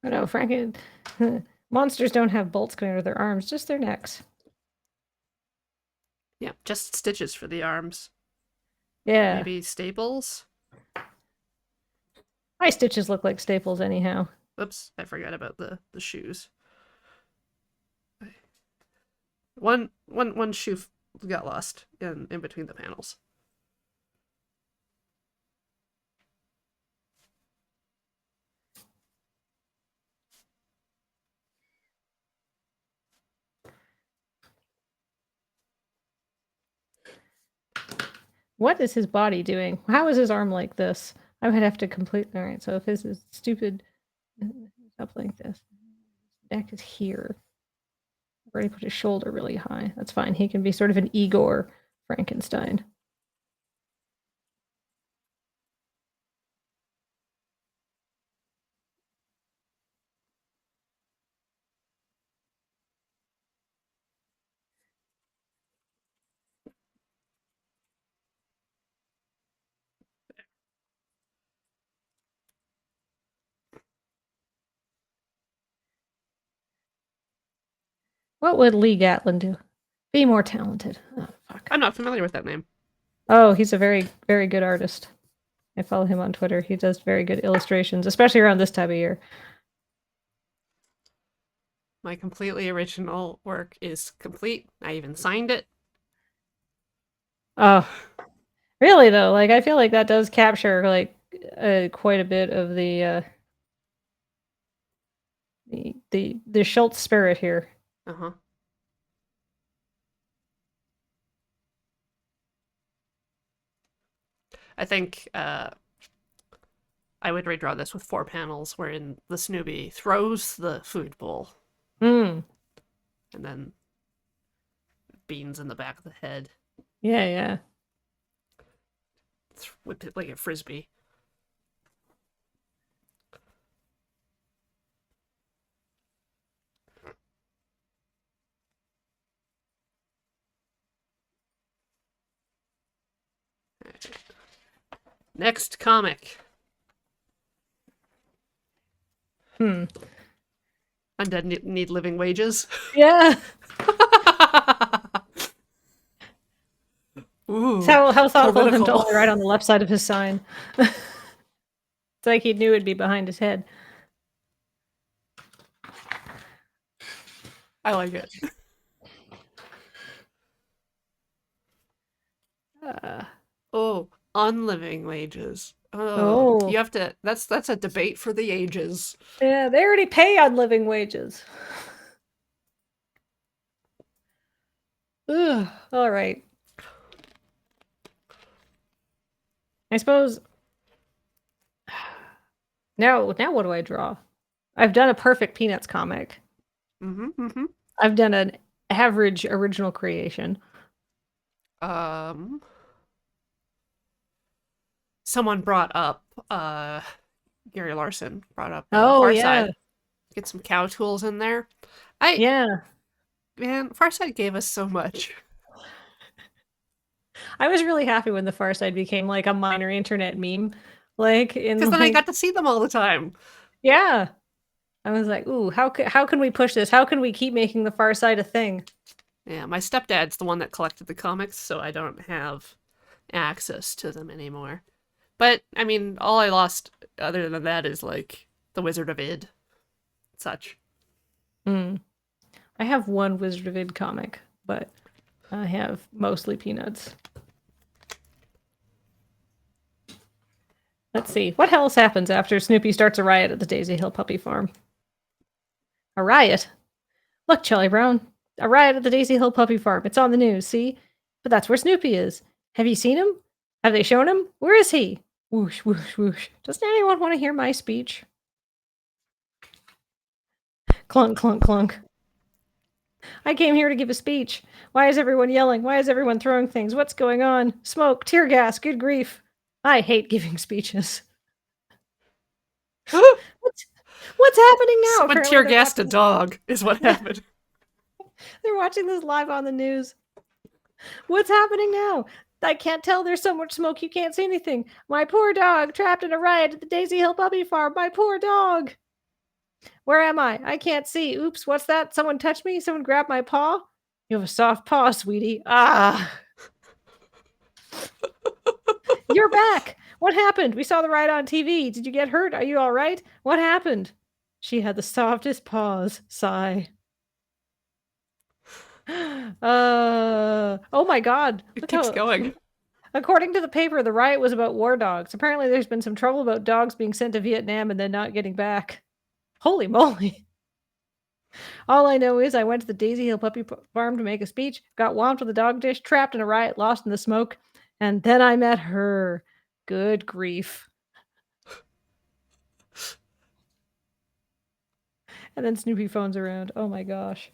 I know, monsters don't have bolts going out of their arms, just their necks. Yeah, just stitches for the arms. Yeah. Maybe staples? My stitches look like staples anyhow. Oops, I forgot about the shoes. One shoe got lost in between the panels. What is his body doing? How is his arm like this? I would have to complete. All right, so if his is stupid up like this, neck is here. I've already put his shoulder really high. That's fine. He can be sort of an Igor Frankenstein. What would Lee Gatlin do? Be more talented. Oh, fuck. I'm not familiar with that name. Oh, he's a very, very good artist. I follow him on Twitter. He does very good illustrations, especially around this time of year. My completely original work is complete. I even signed it. Oh, really though? Like I feel like that does capture like quite a bit of the Schultz spirit here. Uh-huh. I think I would redraw this with 4 panels wherein the Snoopy throws the food bowl Mm. and then beans in the back of the head. Yeah, yeah. Whip it like a frisbee. Next comic. Hmm. Undead need living wages. Yeah. Ooh, How thoughtful of him to political. only write on the left side of his sign. It's like he knew it'd be behind his head. I like it. Oh, on living wages. Oh, Oh. you have to. That's a debate for the ages. Yeah, they already pay on living wages. Ugh. All right. I suppose. Now what do I draw? I've done a perfect Peanuts comic. Mm-hmm. I've done an average original creation. Someone brought up. Gary Larson brought up Oh Far yeah, Side. Get some cow tools in there. I yeah. Man, Far Side gave us so much. I was really happy when the Far Side became like a minor internet meme. Like Because in then I like got to see them all the time. yeah. I was like, ooh, how can we push this? How can we keep making the Far Side a thing? Yeah, my stepdad's the one that collected the comics, so I don't have access to them anymore. But I mean, all I lost other than that is like the Wizard of Id, such. Mm. I have one Wizard of Id comic, but I have mostly Peanuts. Let's see. What else happens after Snoopy starts a riot at the Daisy Hill Puppy Farm? A riot? Look, Charlie Brown. A riot at the Daisy Hill Puppy Farm. It's on the news, see? But that's where Snoopy is. Have you seen him? Have they shown him? Where is he? Whoosh, whoosh, whoosh. Doesn't anyone want to hear my speech? Clunk, clunk, clunk. I came here to give a speech. Why is everyone yelling? Why is everyone throwing things? What's going on? Smoke, tear gas, good grief. I hate giving speeches. What's happening now? Someone Apparently tear they're gassed a watching- dog, is what happened. They're watching this live on the news. What's happening now? I can't tell. There's so much smoke you can't see anything. My poor dog trapped in a riot at the Daisy Hill Puppy Farm. My poor dog. Where am I? I can't see. Oops, what's that? Someone touched me? Someone grabbed my paw? You have a soft paw, sweetie. Ah. You're back. What happened? We saw the riot on TV. Did you get hurt? Are you all right? What happened? She had the softest paws. Sigh. Oh my god. It Look keeps how, going. according to the paper, the riot was about war dogs. Apparently there's been some trouble about dogs being sent to Vietnam and then not getting back. Holy moly. All I know is I went to the Daisy Hill Puppy Farm to make a speech, got whomped with a dog dish, trapped in a riot, lost in the smoke, and then I met her. Good grief. And then Snoopy phones around. Oh my gosh.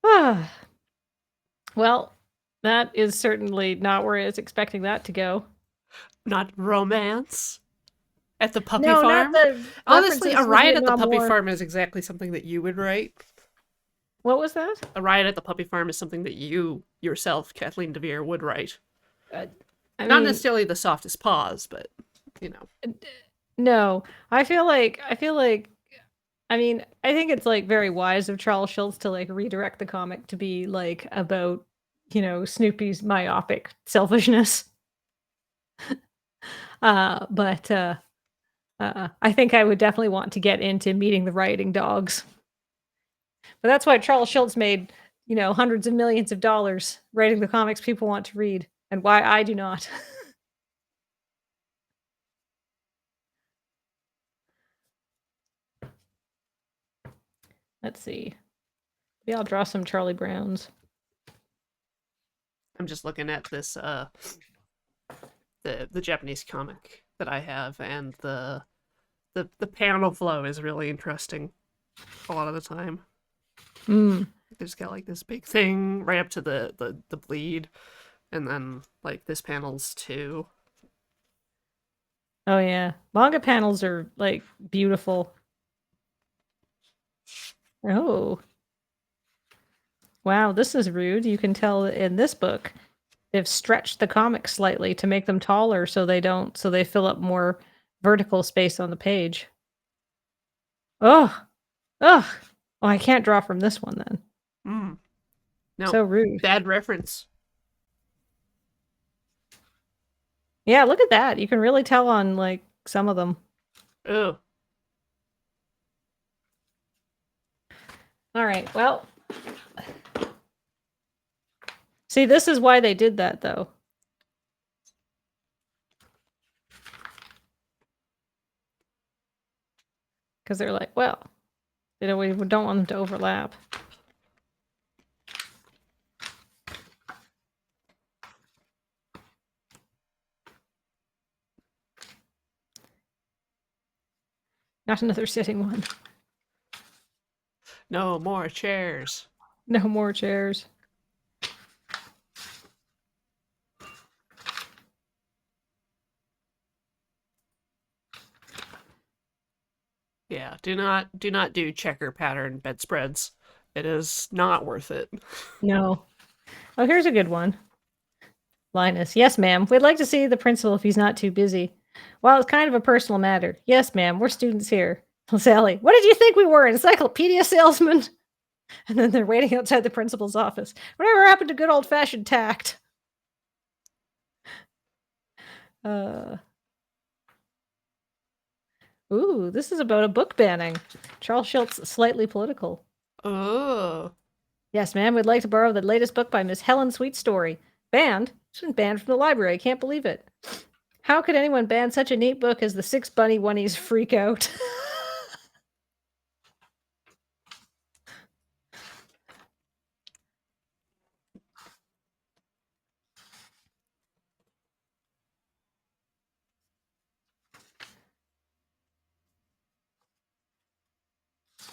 Ah. Well, that is certainly not where I was expecting that to go. Not romance at the puppy No, farm. not the Honestly, a references to the riot at the Vietnam puppy War. farm is exactly something that you would write. What was that? A riot at the puppy farm is something that you yourself, Kathleen DeVere, would write. I Not mean, necessarily the softest paws, but you know. no. I feel like I mean, I think it's like very wise of Charles Schultz to like redirect the comic to be like about, you know, Snoopy's myopic selfishness. But I think I would definitely want to get into meeting the rioting dogs. But that's why Charles Schultz made, you know, hundreds of millions of dollars writing the comics people want to read, and why I do not. Let's see. Maybe I'll draw some Charlie Browns. I'm just looking at this the Japanese comic that I have, and the panel flow is really interesting a lot of the time. Mm. They just got like this big thing right up to the bleed, and then like this panel's too. Oh yeah, manga panels are like beautiful. Oh, wow, this is rude. You can tell in this book they've stretched the comics slightly to make them taller so they fill up more vertical space on the page. Oh, oh, oh! I can't draw from this one then. No, So rude. bad reference. Yeah, look at that. You can really tell on like some of them. Oh, All right. Well, see, this is why they did that though. Because they're like, well, we don't want them to overlap. Not another sitting one. no more chairs. No more chairs. Yeah, do not do checker pattern bedspreads. It is not worth it. No. Oh, here's a good one. Linus. Yes, ma'am. We'd like to see the principal if he's not too busy. Well, it's kind of a personal matter. Yes, ma'am. We're students here. Sally. What did you think we were? Encyclopedia salesman? And then they're waiting outside the principal's office. Whatever happened to good old-fashioned tact? Ooh, this is about a book banning. Charles Schultz, slightly political. Oh. Yes, ma'am. We'd like to borrow the latest book by Miss Helen Sweet Story. Banned? It's been banned from the library. I can't believe it. How could anyone ban such a neat book as the Six Bunny Oneies Freak Out?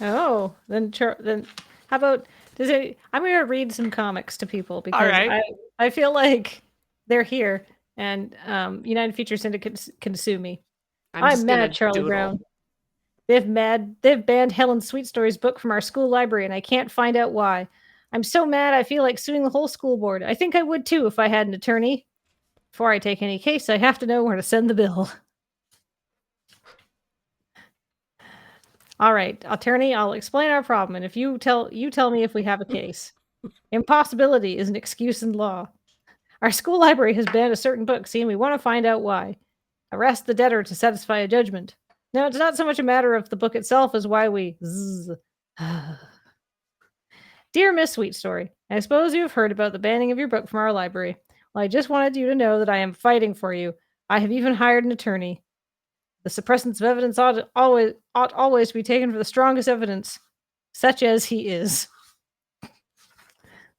Oh, then how about I'm going to read some comics to people because right. I feel like they're here and United Feature Syndicate can sue me. I'm mad, Charlie Brown. They've banned Helen Sweet Story's book from our school library, and I can't find out why. I'm so mad I feel like suing the whole school board. I think I would too if I had an attorney. Before I take any case, I have to know where to send the bill. All right, attorney, I'll explain our problem, and if you tell me if we have a case. Impossibility is an excuse in law. Our school library has banned a certain book, see, and we want to find out why. Arrest the debtor to satisfy a judgment. No, it's not so much a matter of the book itself as why we Dear Miss Sweet Story, I suppose you have heard about the banning of your book from our library. Well, I just wanted you to know that I am fighting for you. I have even hired an attorney. The suppressants of evidence ought always to be taken for the strongest evidence, such as he is.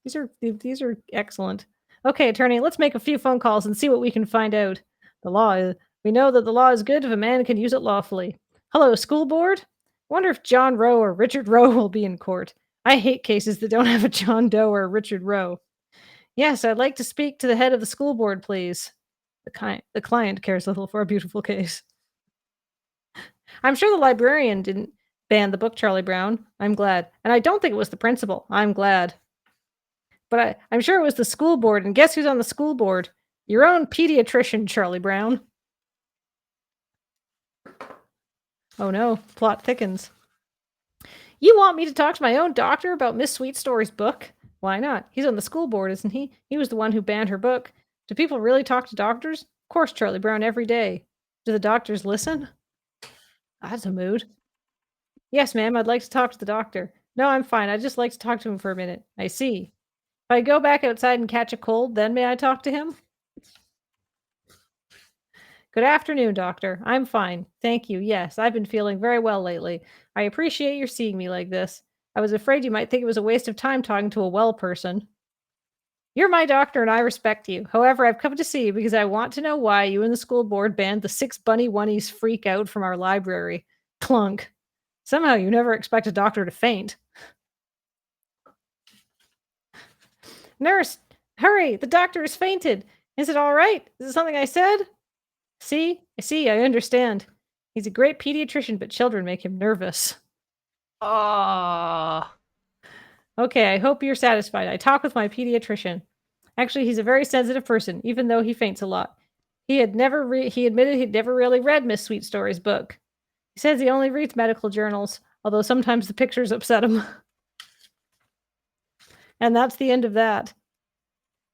These are excellent. Okay, attorney, let's make a few phone calls and see what we can find out. We know that the law is good if a man can use it lawfully. Hello, school board? Wonder if John Roe or Richard Roe will be in court. I hate cases that don't have a John Doe or a Richard Roe. Yes, I'd like to speak to the head of the school board, please. The client cares little for a beautiful case. I'm sure the librarian didn't ban the book, Charlie Brown. I'm glad. And I don't think it was the principal. I'm glad. But I'm sure it was the school board. And guess who's on the school board? Your own pediatrician, Charlie Brown. Oh no, plot thickens. You want me to talk to my own doctor about Miss Sweet Story's book? Why not? He's on the school board, isn't he? He was the one who banned her book. Do people really talk to doctors? Of course, Charlie Brown, every day. Do the doctors listen? That's a mood. Yes, ma'am, I'd like to talk to the doctor. No, I'm fine. I'd just like to talk to him for a minute. I see. If I go back outside and catch a cold, then may I talk to him? Good afternoon, doctor. I'm fine. Thank you. Yes, I've been feeling very well lately. I appreciate your seeing me like this. I was afraid you might think it was a waste of time talking to a well person. You're my doctor and I respect you. However, I've come to see you because I want to know why you and the school board banned the 6 bunny oneies freak out from our library. Clunk. Somehow you never expect a doctor to faint. Nurse, hurry! The doctor has fainted. Is it all right? Is it something I said? See, I understand. He's a great pediatrician, but children make him nervous. Oh. Okay, I hope you're satisfied. I talked with my pediatrician. Actually, he's a very sensitive person, even though he faints a lot. He admitted he'd never really read Miss Sweet Story's book. He says he only reads medical journals, although sometimes the pictures upset him. And that's the end of that.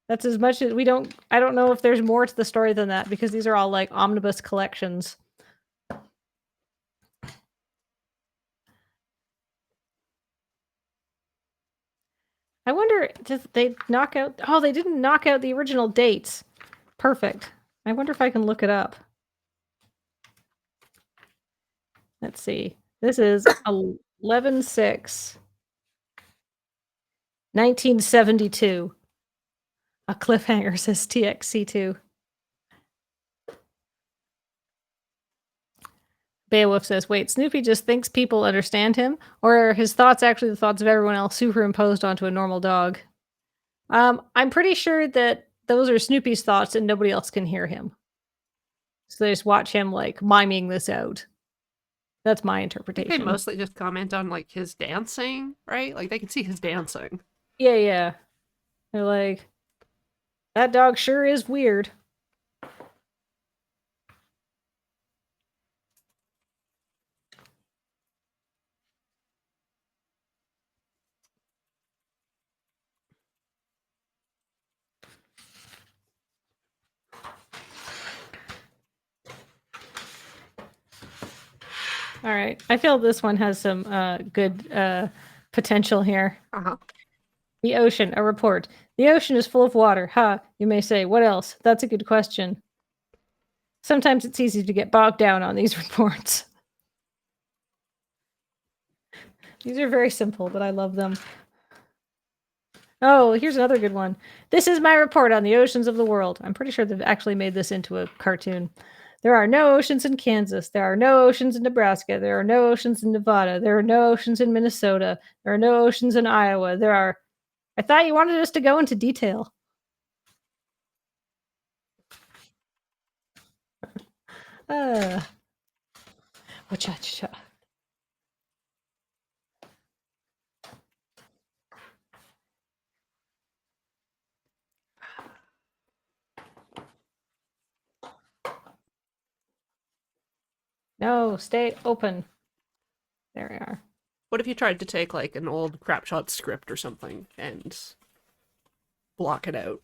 That's as much as I don't know if there's more to the story than that, because these are all like omnibus collections. I wonder, did they knock out... Oh, they didn't knock out the original dates. Perfect. I wonder if I can look it up. Let's see. This is 11/6, 1972. A cliffhanger, says TXC2. Beowulf says, wait, Snoopy just thinks people understand him? Or are his thoughts actually the thoughts of everyone else superimposed onto a normal dog? I'm pretty sure that those are Snoopy's thoughts and nobody else can hear him. So they just watch him, like, miming this out. That's my I interpretation. think they mostly just comment on, like, his dancing, right? Like, they can see his dancing. Yeah. They're like, that dog sure is weird. All right. I feel this one has some good potential here. Uh-huh. The ocean, a report. The ocean is full of water. Ha, you may say. What else? That's a good question. Sometimes it's easy to get bogged down on these reports. These are very simple, but I love them. Oh, here's another good one. This is my report on the oceans of the world. I'm pretty sure they've actually made this into a cartoon. There are no oceans in Kansas. There are no oceans in Nebraska. There are no oceans in Nevada. There are no oceans in Minnesota. There are no oceans in Iowa. There are... I thought you wanted us to go into detail. Cha-cha-cha. No, stay open. There we are. What if you tried to take, like, an old Crapshot script or something and block it out?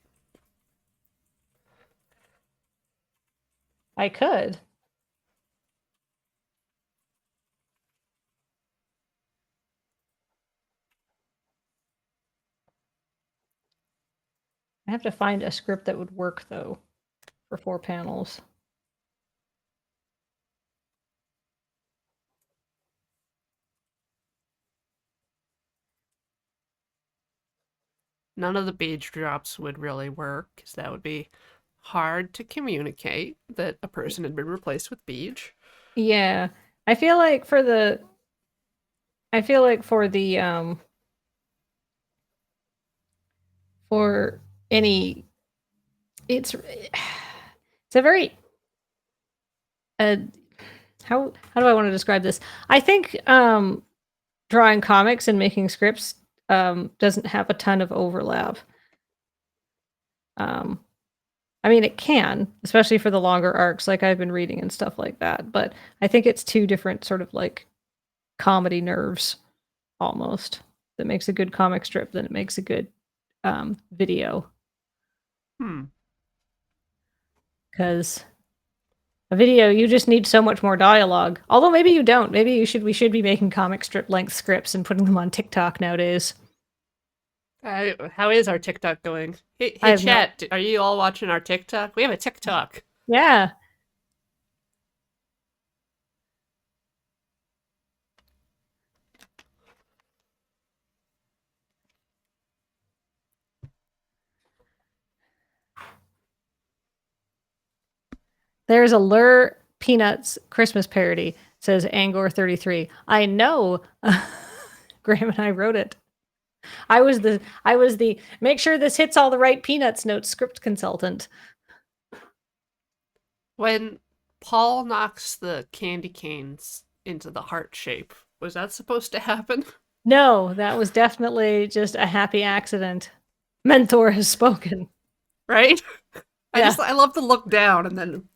I could. I have to find a script that would work, though, for 4 panels. None of the beach drops would really work, because that would be hard to communicate that a person had been replaced with beach. Yeah. I feel like for the for any it's a very how do I want to describe this? I think drawing comics and making scripts doesn't have a ton of overlap. I mean, it can, especially for the longer arcs, like I've been reading and stuff like that. But I think it's 2 different sort of like comedy nerves, almost, that makes a good comic strip than it makes a good video. Because a video, you just need so much more dialogue. Although maybe you don't. Maybe we should be making comic strip length scripts and putting them on TikTok nowadays. How is our TikTok going? Hey chat, are you all watching our TikTok? We have a TikTok. Yeah. There's a Lure Peanuts Christmas parody, says Angor33. I know. Graham and I wrote it. I was the make sure this hits all the right Peanuts notes script consultant. When Paul knocks the candy canes into the heart shape, was that supposed to happen? No, that was definitely just a happy accident. Mentor has spoken. Right? Yeah. I love to look down and then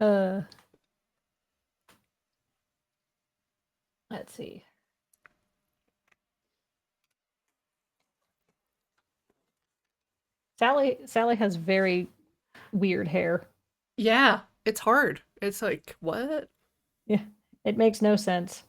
Uh, let's see. Sally has very weird hair. yeah, it's hard. It's like, what? Yeah, it makes no sense.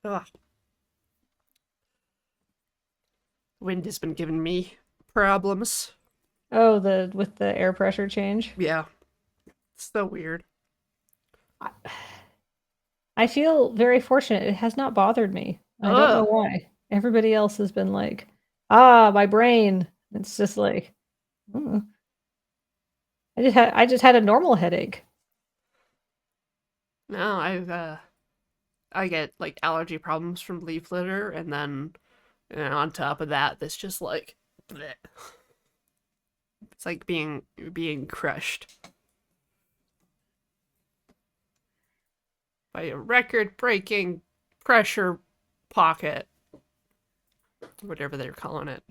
Ugh. Wind has been giving me problems. Oh, the with the air pressure change. Yeah, it's so weird. I feel very fortunate. It has not bothered me. I don't know Ugh. why. Everybody else has been like, "Ah, my brain." It's just like, mm. I just had a normal headache. No, I get like allergy problems from leaf litter, and then on top of that, this just like bleh. It's like being crushed by a record-breaking pressure pocket, whatever they're calling it.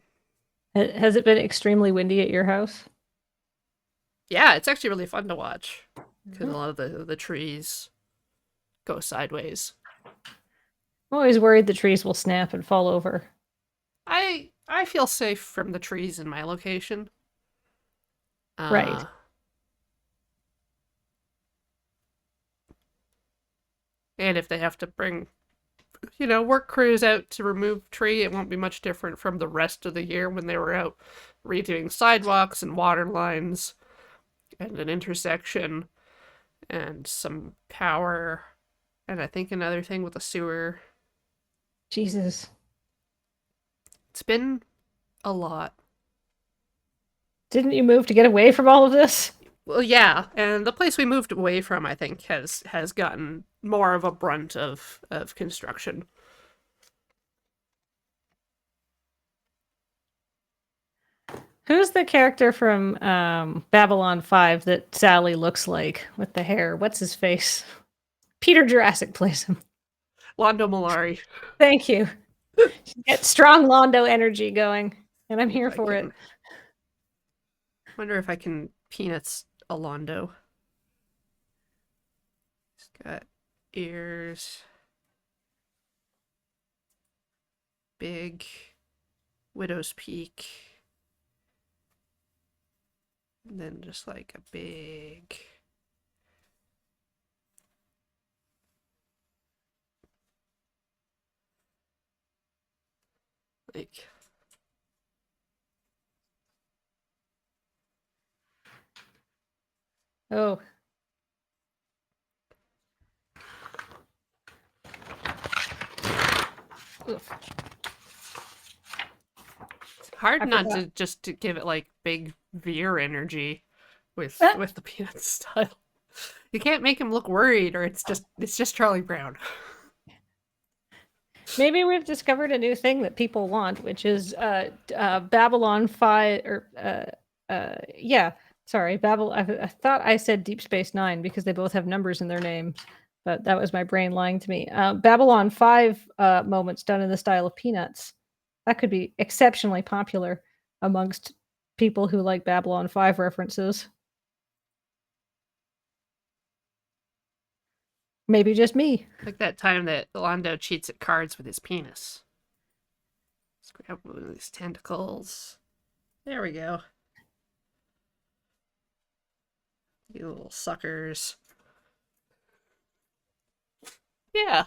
Has it been extremely windy at your house? Yeah, it's actually really fun to watch because a Mhm. lot of the trees go sideways. I'm always worried the trees will snap and fall over. I feel safe from the trees in my location. Right. Uh, and if they have to bring work crews out to remove tree, it won't be much different from the rest of the year when they were out redoing sidewalks and water lines and an intersection and some power and I think another thing with the sewer. Jesus. It's been a lot. Didn't you move to get away from all of this? Well, yeah, and the place we moved away from, I think, has gotten more of a brunt of construction. Who's the character from Babylon 5 that Sally looks like with the hair? What's his face? Peter Jurassic plays him. Londo Malari. Thank you. Get strong Londo energy going, and I'm If here I for it. can wonder if I can peanuts a Londo. He's got ears, big, widow's peak, and then just like a big. Like Oh, oof. it's hard I not forgot. to just to give it like big veer energy with Ah, with the peanut style. You can't make him look worried, or it's just Charlie Brown. maybe we've discovered a new thing that people want, which is Babylon 5 or yeah. Sorry, Babel. I thought I said Deep Space Nine because they both have numbers in their names, but that was my brain lying to me. Babylon 5 moments done in the style of Peanuts. That could be exceptionally popular amongst people who like Babylon 5 references. Maybe just me. Like that time that Londo cheats at cards with his penis. Let's grab one of these tentacles. There we go. You little suckers. Yeah.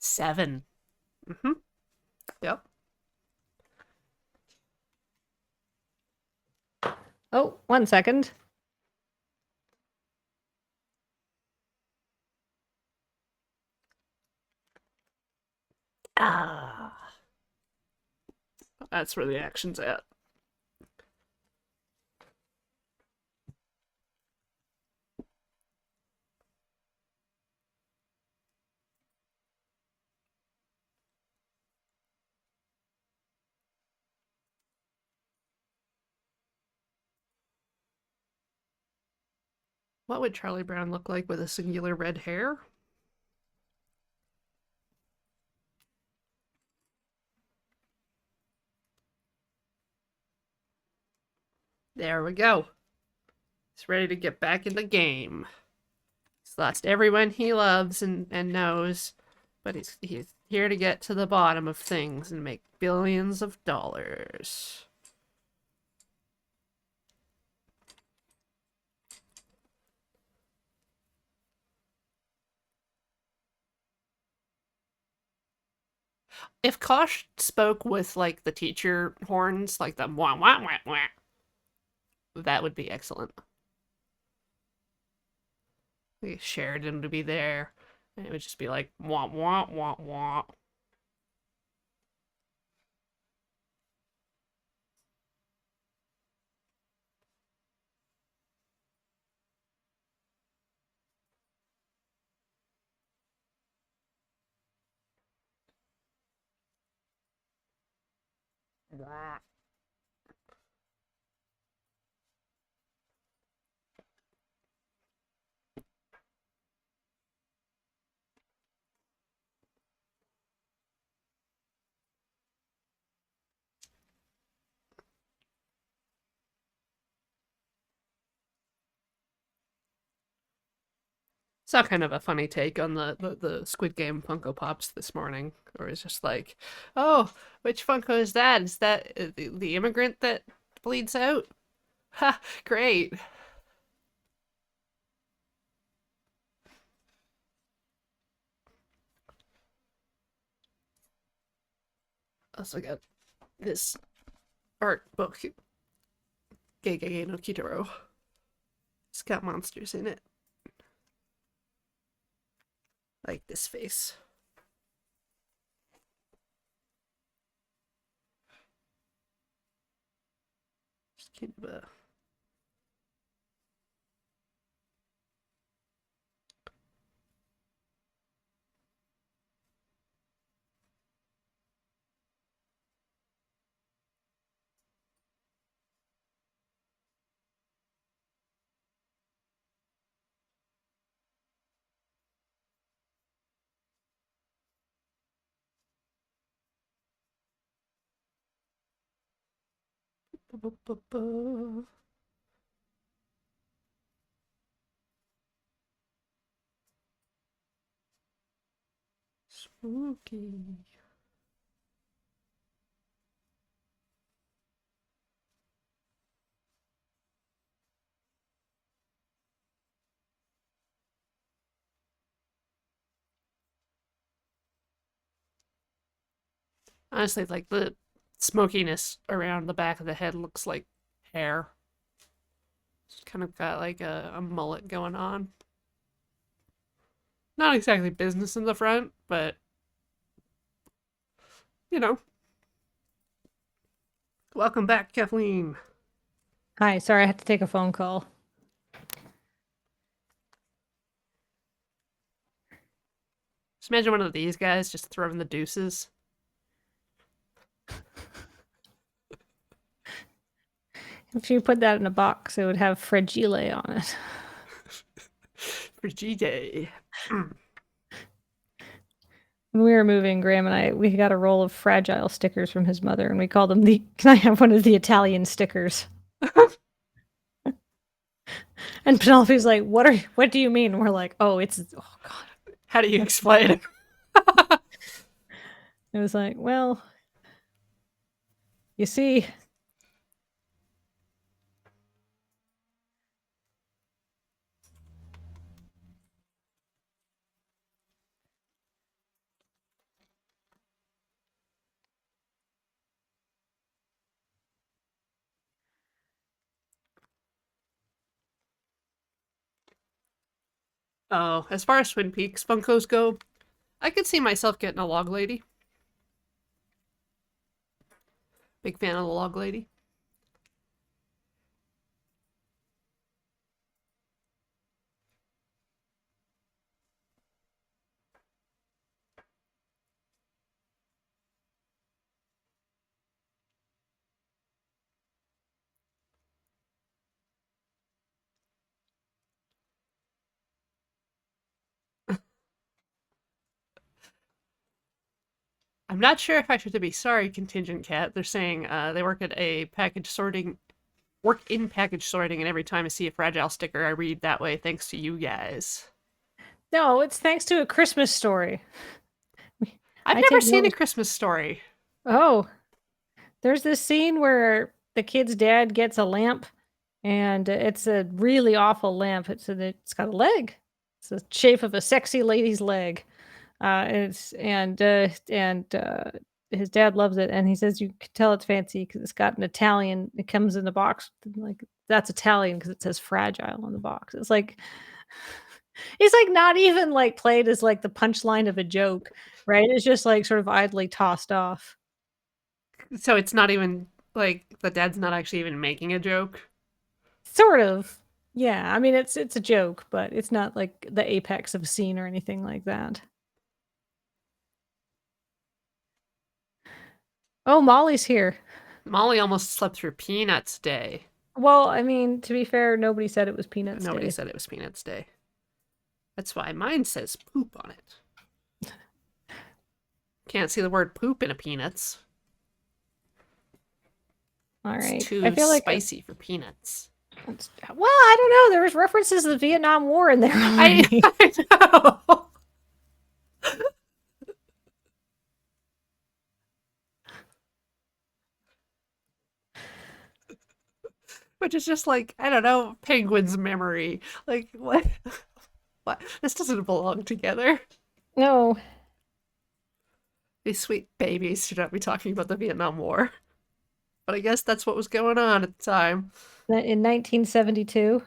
7. Mm-hmm. Yep. Oh, 1 second. Ah. That's where the action's at. What would Charlie Brown look like with a singular red hair? There we go. He's ready to get back in the game. He's lost everyone he loves and knows, but he's here to get to the bottom of things and make billions of dollars. If Kosh spoke with like the teacher horns, like the wah wah wah wah, that would be excellent. Like Sheridan to be there, and it would just be like wah wah wah wah. Blah. Saw kind of a funny take on the Squid Game Funko Pops this morning, where it's just like, oh, which Funko is that? Is that the immigrant that bleeds out? Ha, great. Also got this art book, Gege no Kitaro. It's got monsters in it. Like this face. Just kind of a spooky. Honestly, like the smokiness around the back of the head looks like hair. It's kind of got like a mullet going on. Not exactly business in the front, but you know. Welcome back, Kathleen. Hi, sorry, I had to take a phone call. Just imagine one of these guys just throwing the deuces. If you put that in a box, it would have fragile on it. For G-Day. When we were moving, Graham and I, we got a roll of fragile stickers from his mother, and we called them the. Can I have one of the Italian stickers? And Penelope's like, What do you mean?" And we're like, "Oh, it's oh god." How do you explain? It was like, well, you see, Oh, as far as Twin Peaks Funkos go, I could see myself getting a log lady. Big fan of the log lady. I'm not sure if I should be sorry, Contingent Cat. They're saying they work in package sorting, and every time I see a fragile sticker, I read that way thanks to you guys. no, it's thanks to A Christmas Story. I've I never take seen A notes. Christmas Story. Oh, there's this scene where the kid's dad gets a lamp, and it's a really awful lamp. It's got a leg. It's the shape of a sexy lady's leg. His dad loves it, and he says you can tell it's fancy because it's got an Italian. It comes in the box like that's Italian because it says fragile on the box. It's like it's like not even like played as like the punchline of a joke, right? It's just like sort of idly tossed off. So it's not even like the dad's not actually even making a joke. Sort of. Yeah, I mean it's a joke, but it's not like the apex of a scene or anything like that. Oh, Molly's here. Molly almost slept through Peanuts Day. Well, I mean, to be fair, nobody said it was Peanuts Nobody Day. said it was Peanuts Day. That's why mine says poop on it. Can't see the word poop in a Peanuts. All It's right. I too feel like spicy for peanuts. well, I don't know. There was references to the Vietnam War in there I, already. I know. Which is just like, I don't know, penguin's memory. Like, what? What? This doesn't belong together. No, These sweet babies should not be talking about the Vietnam War. But I guess that's what was going on at the time. in 1972.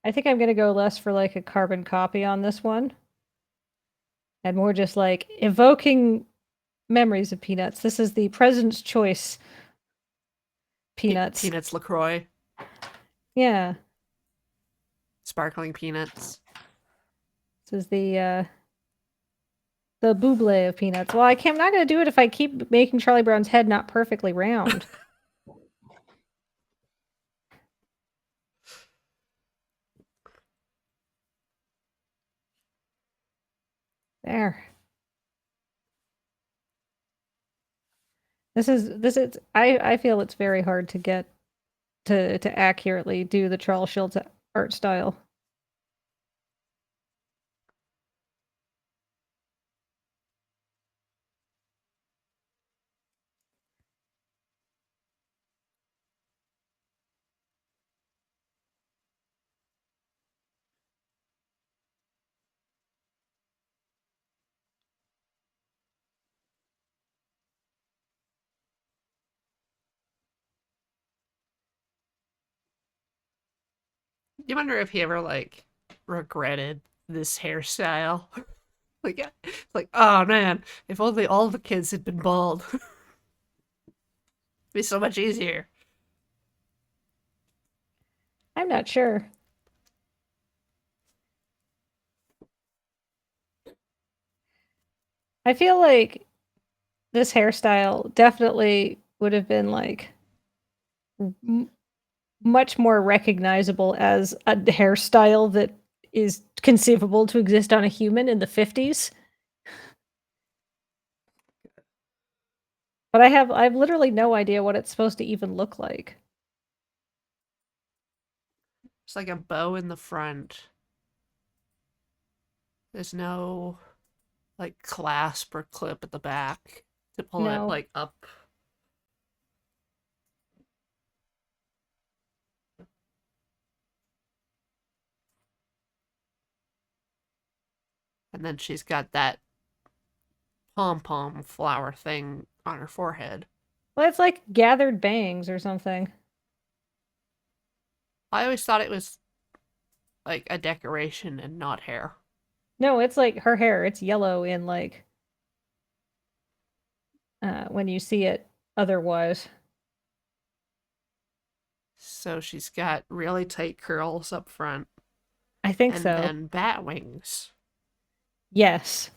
I think I'm going to go less for like a carbon copy on this one and more just like evoking memories of Peanuts. This is the President's Choice Peanuts. Peanuts LaCroix, Yeah. sparkling peanuts. This is the buble of Peanuts. Well, I'm not going to do it if I keep making Charlie Brown's head not perfectly round. There. I feel it's very hard to get to accurately do the Charles Schultz art style. You wonder if he ever, like, regretted this hairstyle. Like, oh man, if only all the kids had been bald. It'd be so much easier. I'm not sure. I feel like this hairstyle definitely would have been like m- much more recognizable as a hairstyle that is conceivable to exist on a human in the 50s. But I've literally no idea what it's supposed to even look like. It's like a bow in the front. There's no like clasp or clip at the back to pull it No. like up. And then she's got that pom pom flower thing on her forehead. Well, it's like gathered bangs or something. I always thought it was like a decoration and not hair. No, it's like her hair. It's yellow in like when you see it otherwise. So she's got really tight curls up front I think and so. then bat wings. Yes.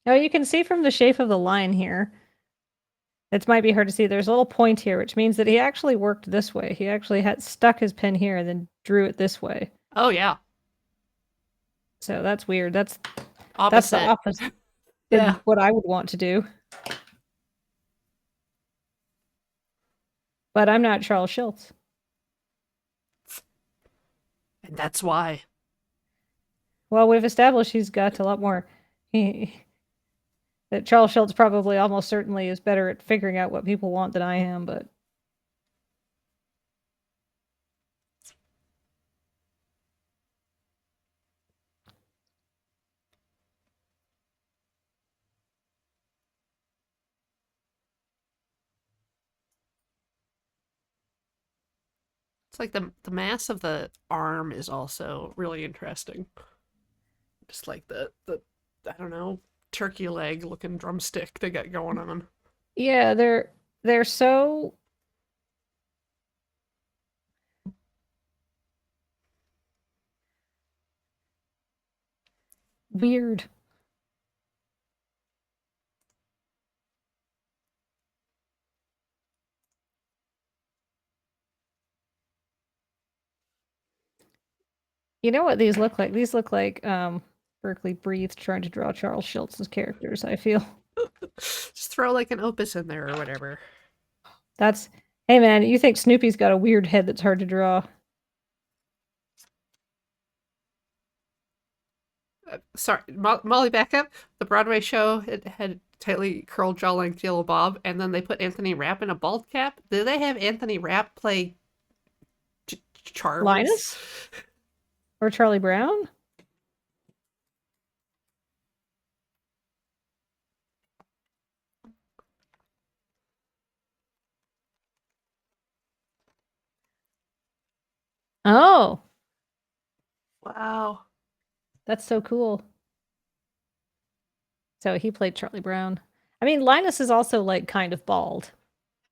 Oh, you can see from the shape of the line here. It might be hard to see. There's a little point here, which means that he actually worked this way. He actually had stuck his pen here and then drew it this way. Oh yeah, So that's weird. That's the opposite. opposite Yeah. than what I would want to do. But I'm not Charles Schultz. And that's why. Well, we've established he's got a lot more. That Charles Schultz probably almost certainly is better at figuring out what people want than I am, but It's like the mass of the arm is also really interesting. Just like the I don't know, turkey leg looking drumstick they got going on. yeah, they're so weird. You know what these look like? These look like Berkeley breathed trying to draw Charles Schultz's characters, I feel. Just throw like an opus in there or whatever. That's hey man, you think Snoopy's got a weird head that's hard to draw. Sorry, Molly, back up. The Broadway show it had tightly curled jaw length yellow bob, and then they put Anthony Rapp in a bald cap. Did they have Anthony Rapp play Charles? Linus? Or Charlie Brown? Oh, Wow. that's so cool. So he played Charlie Brown. I mean, Linus is also like kind of bald.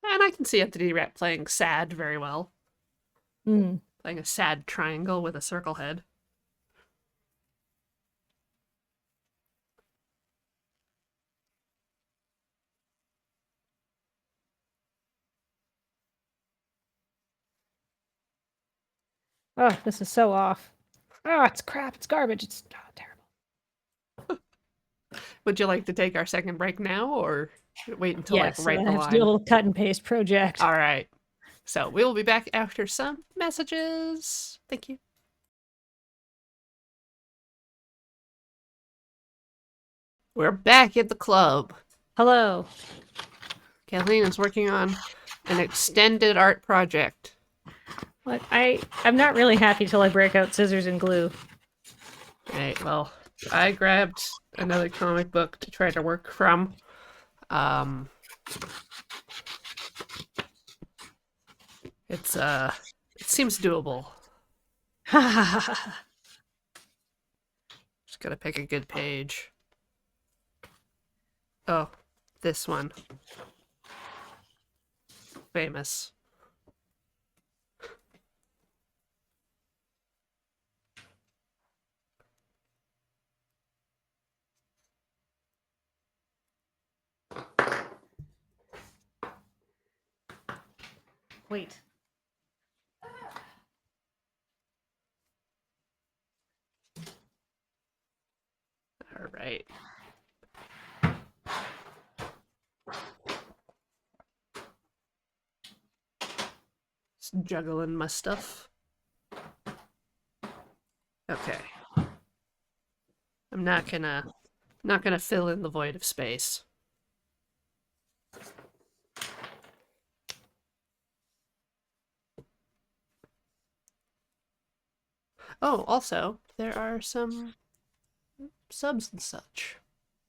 And I can see Anthony Rapp playing sad very well. Mm. Playing a sad triangle with a circle head. Oh, this is so off. Oh, it's crap. It's garbage. It's terrible. Would you like to take our second break now or wait until like Yes, and right then the I have to do a line? little cut and paste project. All right. So we will be back after some messages. Thank you. We're back at the club. Hello. Kathleen is working on an extended art project. What I'm not really happy till I break out scissors and glue. Right, well, I grabbed another comic book to try to work from. It seems doable. Just gotta pick a good page. Oh, this one. Famous. Wait. All right. Just juggling my stuff. Okay. I'm not gonna fill in the void of space. Oh, also, there are some subs and such.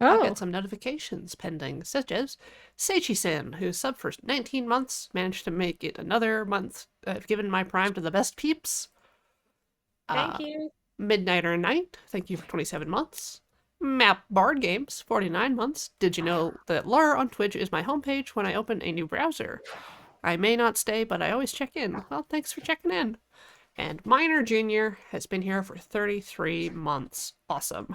I'll Oh, get some notifications pending, such as Seichi-san, who subbed for 19 months, managed to make it another month. I've given my prime to the best peeps. thank Uh, you. Midnighter Night, thank you for 27 months. Map Bard Games, 49 months. Did you know that Lar on Twitch is my homepage when I open a new browser? I may not stay, but I always check in. Well, thanks for checking in. And Minor Junior has been here for 33 months. Awesome.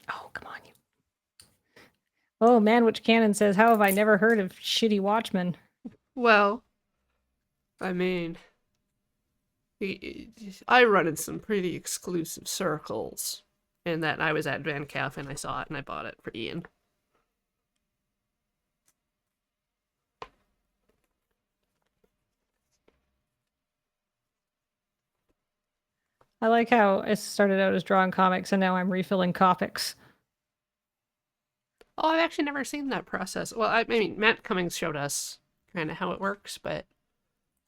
Oh, come on, you. Oh, Manwich Cannon says, "How have I never heard of Shitty Watchmen?" Well, I mean, I run in some pretty exclusive circles. In that I was at Van Calf and I saw it and I bought it for Ian. I like how it started out as drawing comics and now I'm refilling Copics. Oh, I've actually never seen that process. Well, I mean, Matt Cummings showed us kind of how it works, but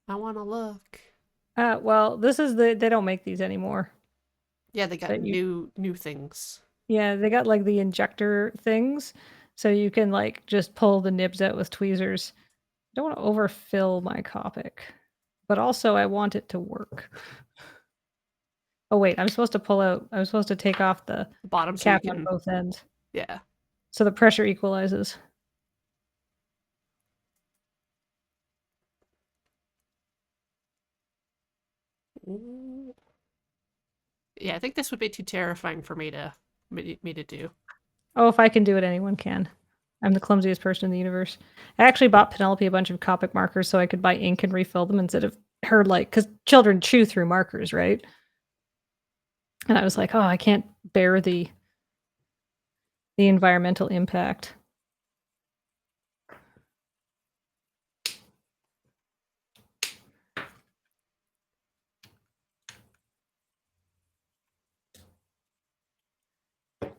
I want to look. Well, this is they don't make these anymore. Yeah, they got But new things. yeah, they got like the injector things, so you can like just pull the nibs out with tweezers. I don't want to overfill my Copic, but also I want it to work. Oh wait, I'm supposed to pull out. I'm supposed to take off the The bottom so you cap on can, both ends, yeah. so the pressure equalizes. Ooh. Yeah, I think this would be too terrifying for me to do. Oh, if I can do it, anyone can. I'm the clumsiest person in the universe. I actually bought Penelope a bunch of Copic markers so I could buy ink and refill them instead of her like because children chew through markers, right? And I was like, oh, I can't bear the environmental impact. Is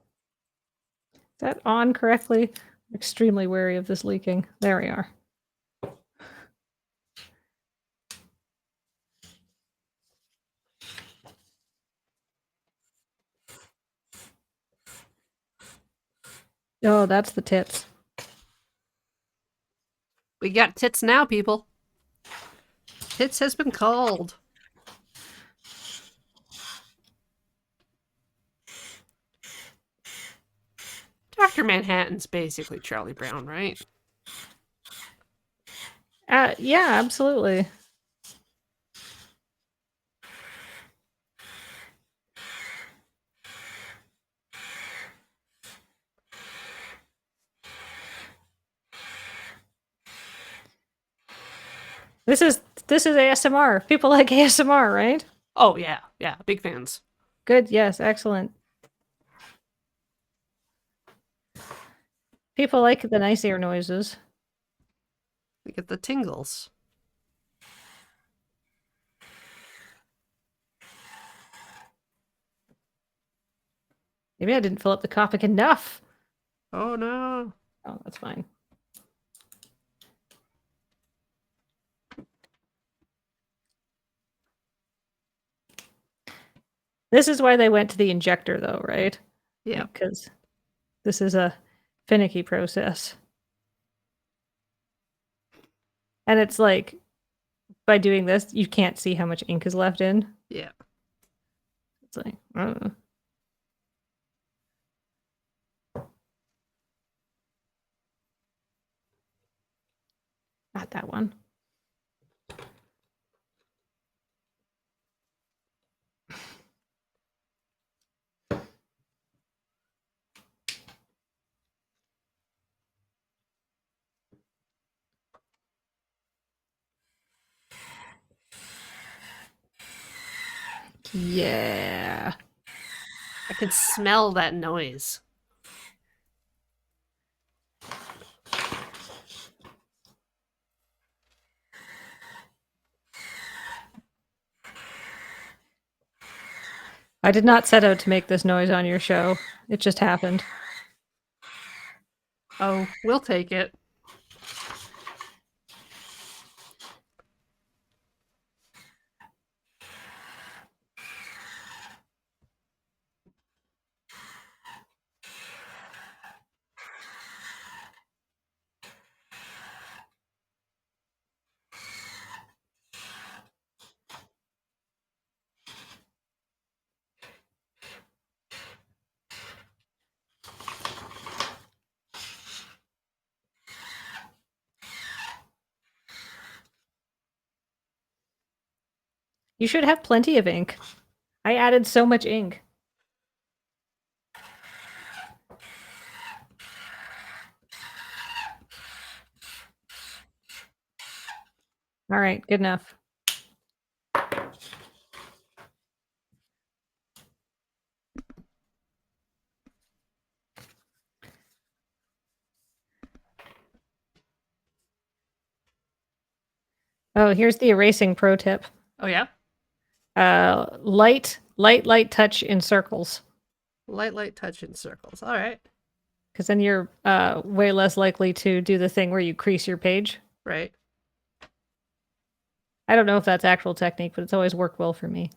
that on correctly? I'm extremely wary of this leaking. There we are. Oh, that's the tits. We got tits now, people. Tits has been called. Dr. Manhattan's basically Charlie Brown, right? Yeah, absolutely. This is ASMR. People like ASMR, right? Oh, yeah, yeah, big fans. Good, yes, excellent. People like the nice ear noises. We get the tingles. Maybe I didn't fill up the Copic enough. Oh, no. Oh, that's fine. This is why they went to the injector, though, right? Yeah. Because this is a finicky process. And it's like, by doing this, you can't see how much ink is left in. Yeah. It's like, I don't know. Not that one. Yeah. I could smell that noise. I did not set out to make this noise on your show. It just happened. Oh, we'll take it. You should have plenty of ink. I added so much ink. All right, good enough. Oh, here's the erasing pro tip. Oh, yeah? Light touch in circles. Light touch in circles. All right. Because then you're way less likely to do the thing where you crease your page. Right. I don't know if that's actual technique, but it's always worked well for me.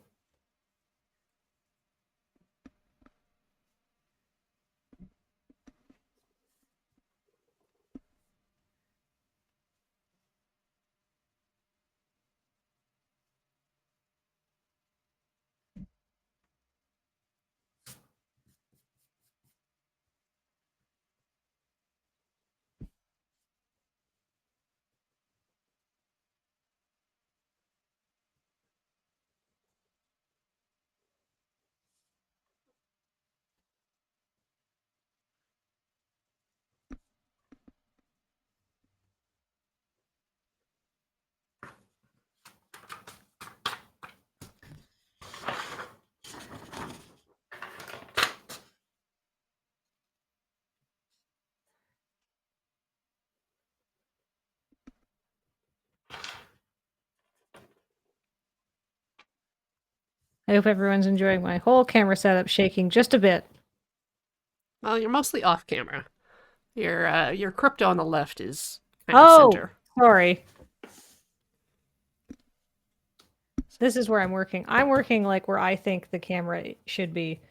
I hope everyone's enjoying my whole camera setup shaking just a bit. Well, you're mostly off camera. Your crypto on the left is kind of Oh, center. sorry. This is where I'm working. I'm working like where I think the camera should be.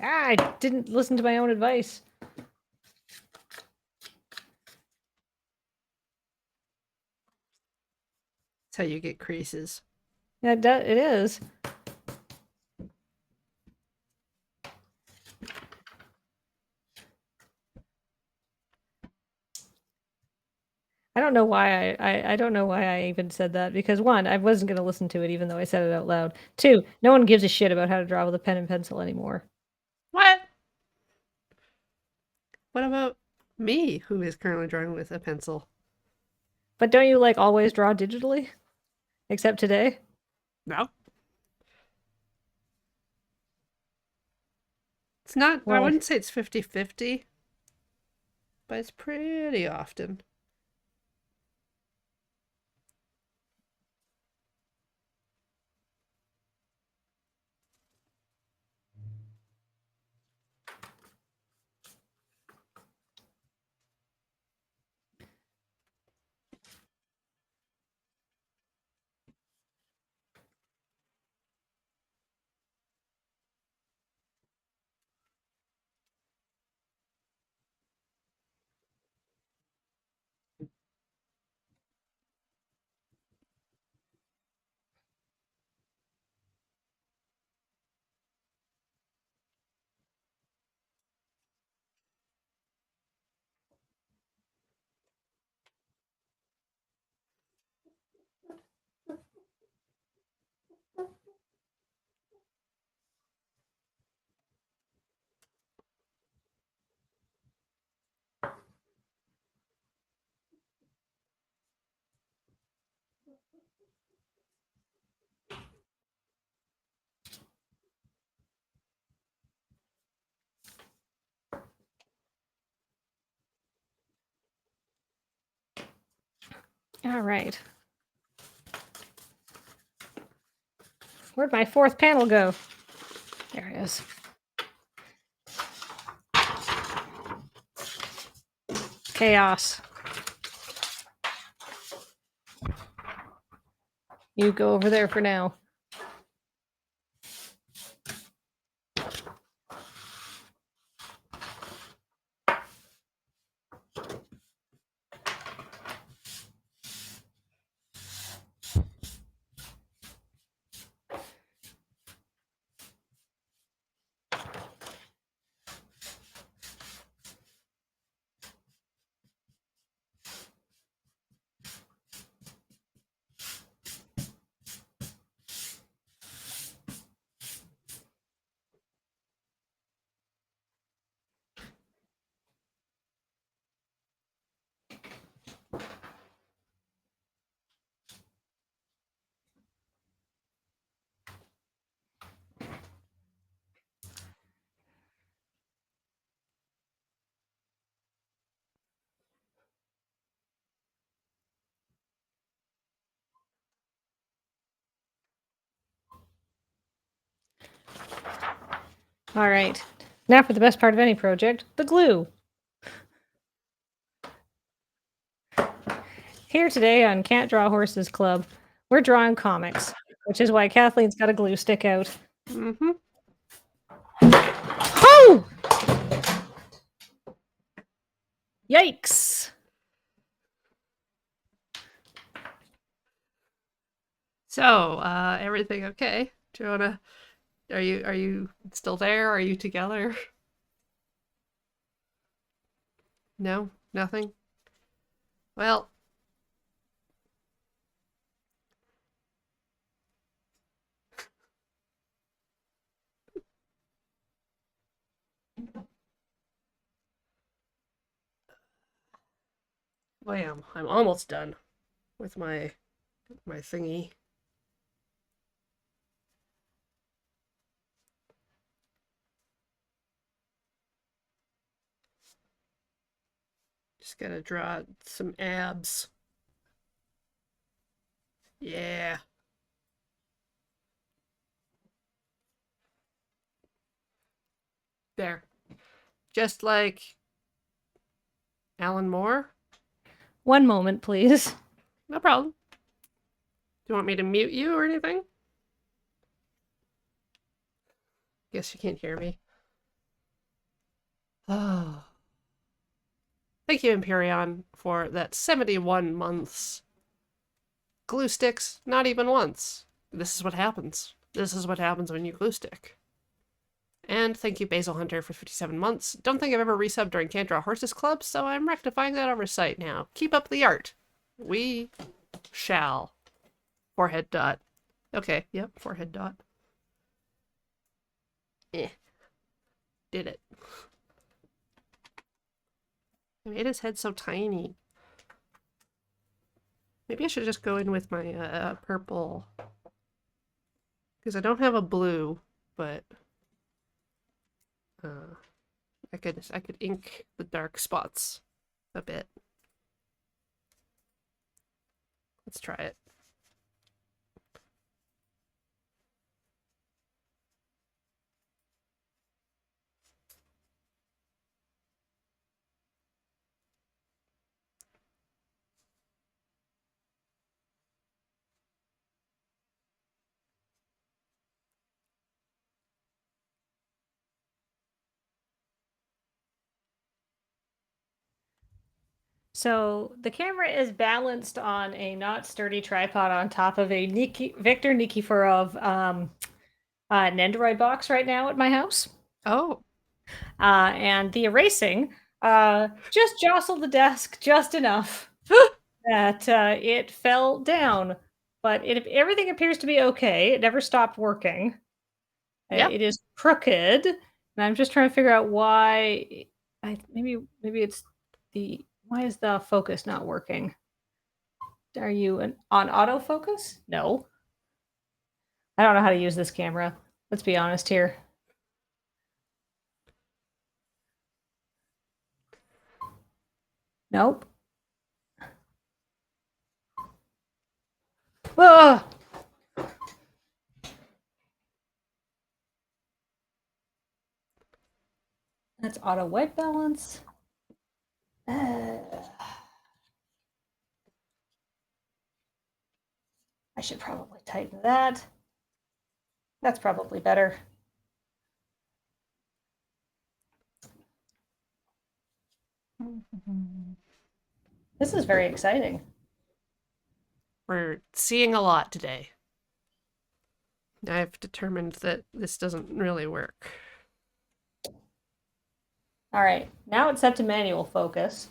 I didn't listen to my own advice. That's how you get creases. Yeah, it is. I don't know why I don't know why I even said that because one, I wasn't going to listen to it even though I said it out loud. Two, no one gives a shit about how to draw with a pen and pencil anymore. What? What about me, who is currently drawing with a pencil? But don't you like always draw digitally? Except today? No. It's not, I Why? wouldn't say it's 50-50, but it's pretty often. All right. Where'd my fourth panel go? There it is. Chaos. You go over there for now. All right. Now for the best part of any project, the glue. Here today on Can't Draw Horses Club, we're drawing comics, which is why Kathleen's got a glue stick out. Mm-hmm. Oh! Yikes! So, everything okay? Do you wanna? Are you still there? Are you together? No, nothing. Well, bam! I'm almost done with my thingy. Just gotta draw some abs. Yeah. There. Just like Alan Moore. One moment, please. No problem. Do you want me to mute you or anything? Guess you can't hear me. Oh. Thank you, Empyreon, for that 71 months. Glue sticks, not even once. This is what happens. This is what happens when you glue stick. And thank you, Basil Hunter, for 57 months. Don't think I've ever resubbed during Can't Draw Horses Club, so I'm rectifying that oversight now. Keep up the art. We shall. Forehead dot. Okay, yep, forehead dot. Eh. Did it. I made his head so tiny. Maybe I should just go in with my purple. Because I don't have a blue, but I could ink the dark spots a bit. Let's try it. So the camera is balanced on a not sturdy tripod on top of a Victor Nikiforov Nendoroid box right now at my house. Oh. And the erasing just jostled the desk just enough that it fell down. But everything appears to be okay. It never stopped working. Yep. It is crooked, and I'm just trying to figure out why. Maybe it's why is the focus not working? Are you on autofocus? No. I don't know how to use this camera. Let's be honest here. Nope. Ugh. That's auto white balance. I should probably tighten that. That's probably better. This is very exciting. We're seeing a lot today. I've determined that this doesn't really work. All right, now it's set to manual focus.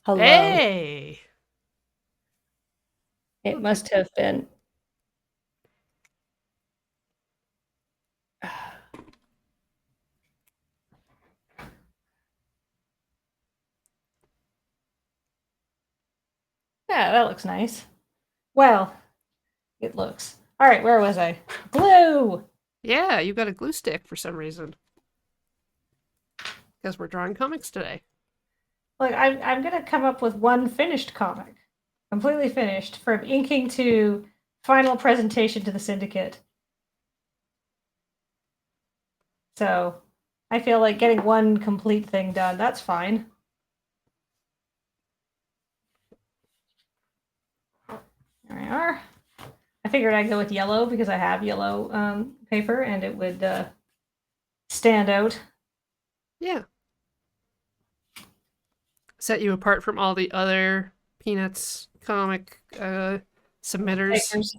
Hello. Hey! It must have been. Yeah, that looks nice. Well, it looks. All right, where was I? Glue! Yeah, you got a glue stick for some reason. Because we're drawing comics today. Look, I'm going to come up with one finished comic. Completely finished. From inking to final presentation to the syndicate. So, I feel like getting one complete thing done, that's fine. There we are. I figured I'd go with yellow because I have yellow paper and it would stand out. Yeah. Set you apart from all the other Peanuts comic submitters. Papers.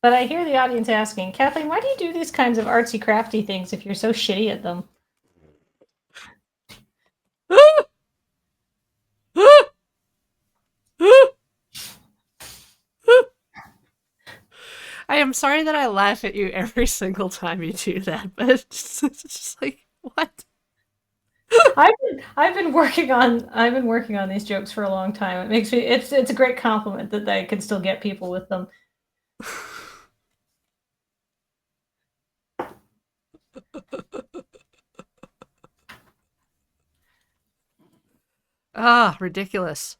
But I hear the audience asking, Kathleen, why do you do these kinds of artsy crafty things if you're so shitty at them? I am sorry that I laugh at you every single time you do that, but it's just like, what? I've been working on these jokes for a long time. It makes me it's a great compliment that I can still get people with them. Ah, ridiculous.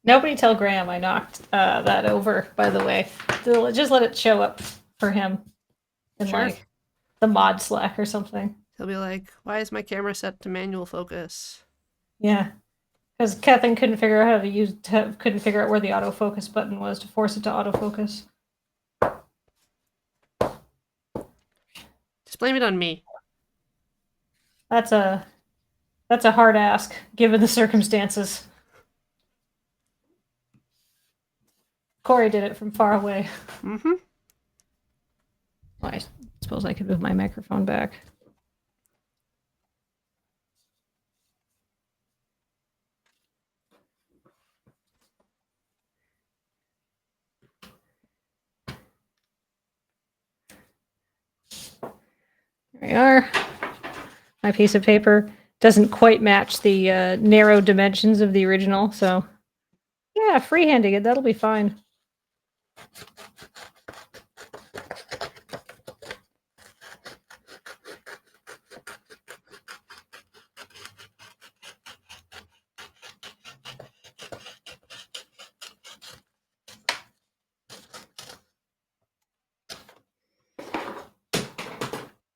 Nobody tell Graham I knocked that over, by the way. Just let it show up for him in Sure. like the mod Slack or something. He'll be like, why is my camera set to manual focus? Yeah. Because Kathleen couldn't figure out how to couldn't figure out where the autofocus button was to force it to autofocus. Just blame it on me. That's a hard ask given the circumstances. Corey did it from far away. Mm-hmm. Well, I suppose I could move my microphone back. There we are. My piece of paper doesn't quite match the narrow dimensions of the original, so yeah, freehanding it, that'll be fine.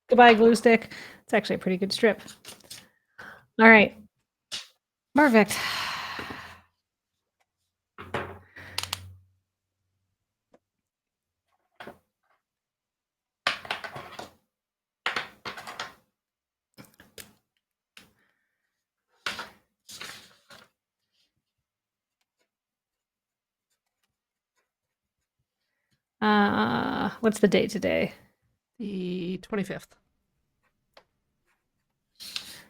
Goodbye, glue stick. It's actually a pretty good strip. All right. Perfect. What's the date today? The 25th.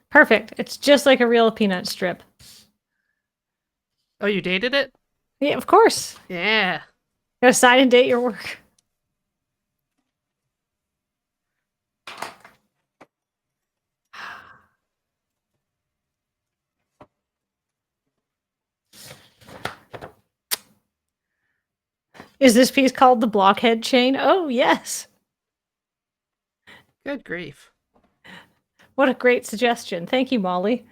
Perfect. It's just like a real peanut strip. Oh, you dated it? Yeah, of course. Yeah. Gotta sign and date your work. Is this piece called the blockhead chain? Oh, yes. Good grief. What a great suggestion. Thank you, Molly.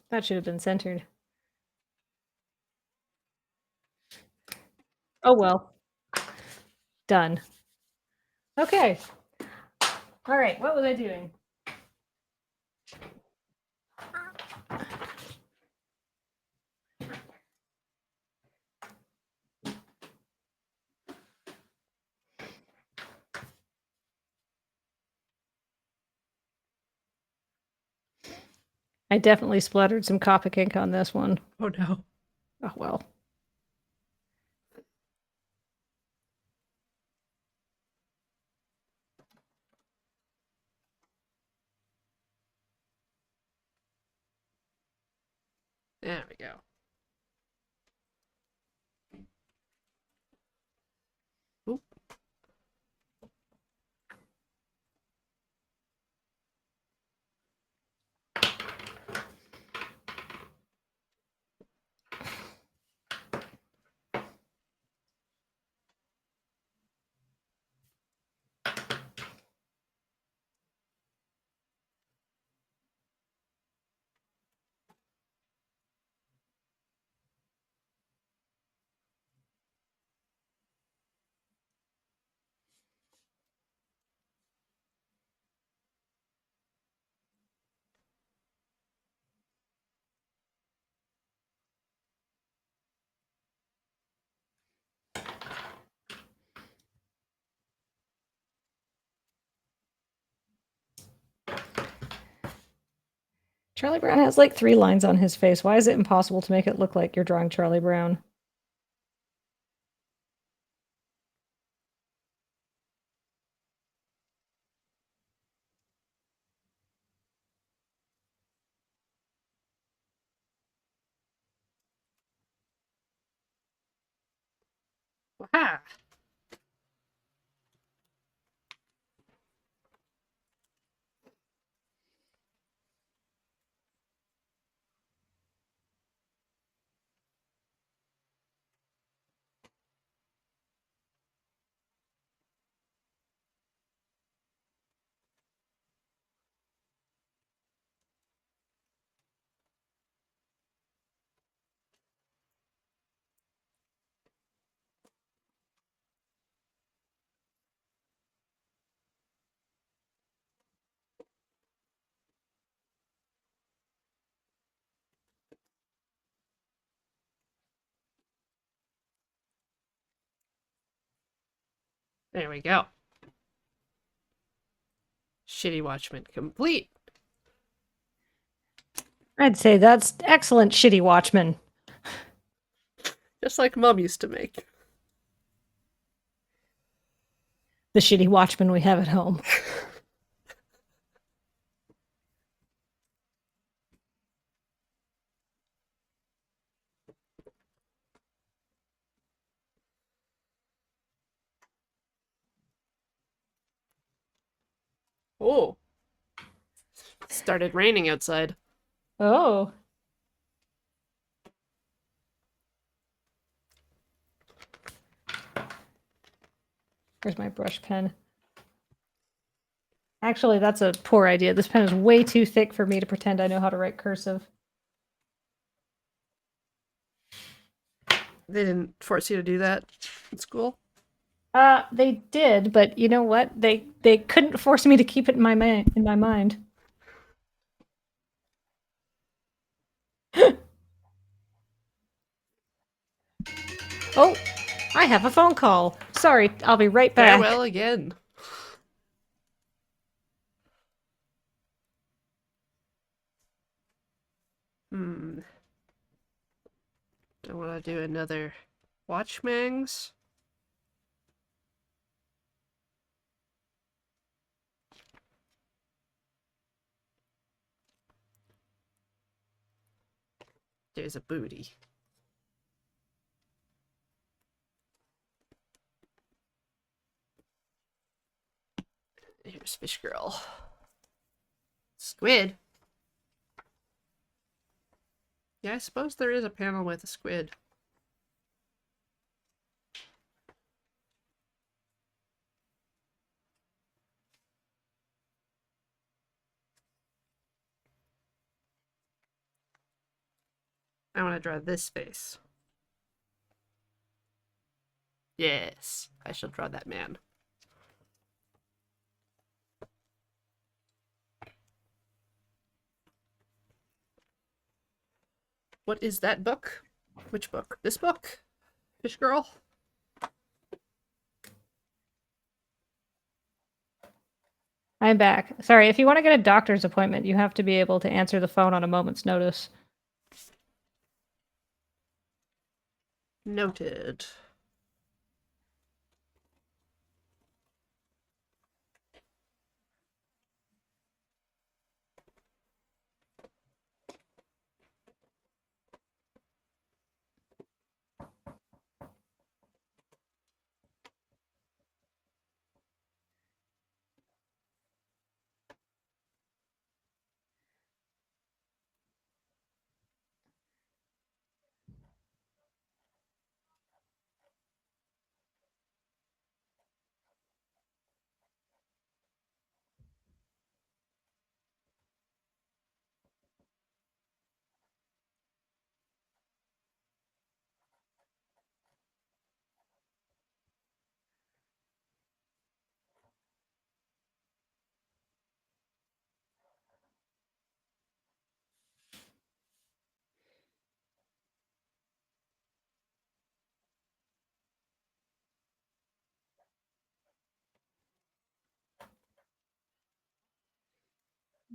That should have been centered. Oh, well. Done. Okay. All right. What was I doing? I definitely splattered some Copic ink on this one. Oh no. Oh, well. There we go. Oop. Charlie Brown has like 3 lines on his face. Why is it impossible to make it look like you're drawing Charlie Brown? Waha. There we go. Shitty Watchman complete. I'd say that's excellent, Shitty Watchman. Just like Mom used to make. The Shitty Watchman we have at home. Oh. Started raining outside. Oh. Where's my brush pen? Actually, that's a poor idea. This pen is way too thick for me to pretend I know how to write cursive. They didn't force you to do that in school? They did, but you know what? They couldn't force me to keep it in my mind. Oh, I have a phone call. Sorry, I'll be right back. Farewell again. Hmm. I want to do another Watchmangs. There's a booty. Here's Fish Girl. Squid. Yeah, I suppose there is a panel with a squid. I want to draw this face. Yes, I shall draw that man. What is that book? Which book? This book? Fish Girl? I'm back. Sorry, if you want to get a doctor's appointment, you have to be able to answer the phone on a moment's notice. Noted.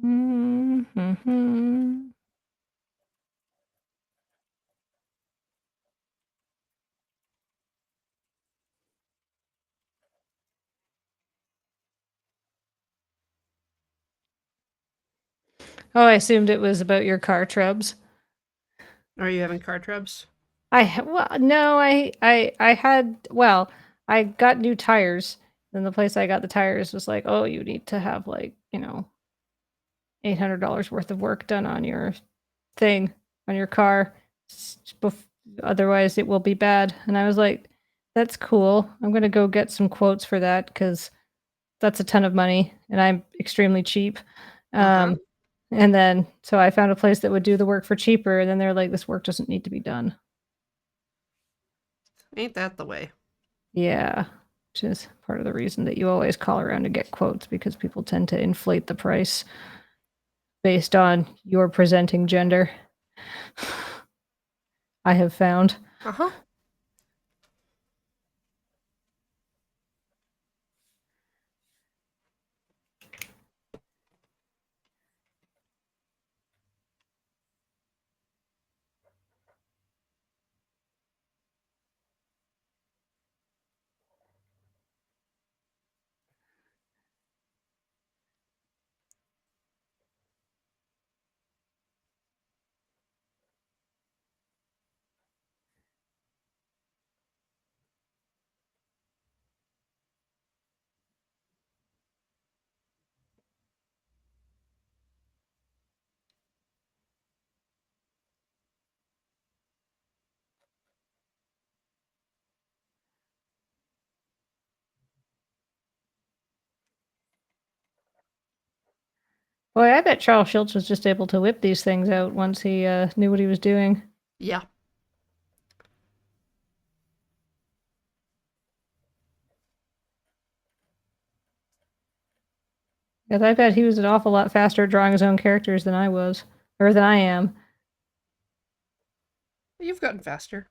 Mm-hmm. Oh, I assumed it was about your car trubs. Are you having car trubs? Well, no, I had well, I got new tires. And the place I got the tires was like, oh, you need to have like, $800 worth of work done on your thing, on your car. Otherwise, it will be bad. And I was like, that's cool. I'm going to go get some quotes for that because that's a ton of money and I'm extremely cheap. Uh-huh. And then, so I found a place that would do the work for cheaper. And then they're like, this work doesn't need to be done. Ain't that the way? Yeah, which is part of the reason that you always call around to get quotes because people tend to inflate the price based on your presenting gender. I have found. Uh-huh. Boy, I bet Charles Schultz was just able to whip these things out once he knew what he was doing. Yeah. Because I bet he was an awful lot faster at drawing his own characters than I was, or than I am. You've gotten faster.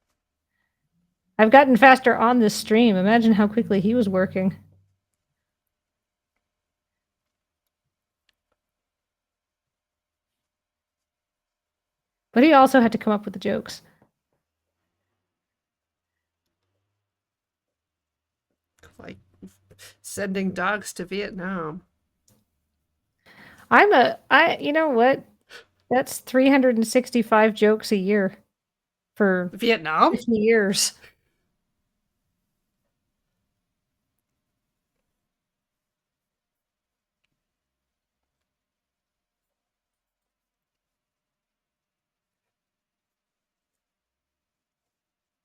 I've gotten faster on this stream. Imagine how quickly he was working. But he also had to come up with the jokes. Like sending dogs to Vietnam. You know what? That's 365 jokes a year for Vietnam? 50 years.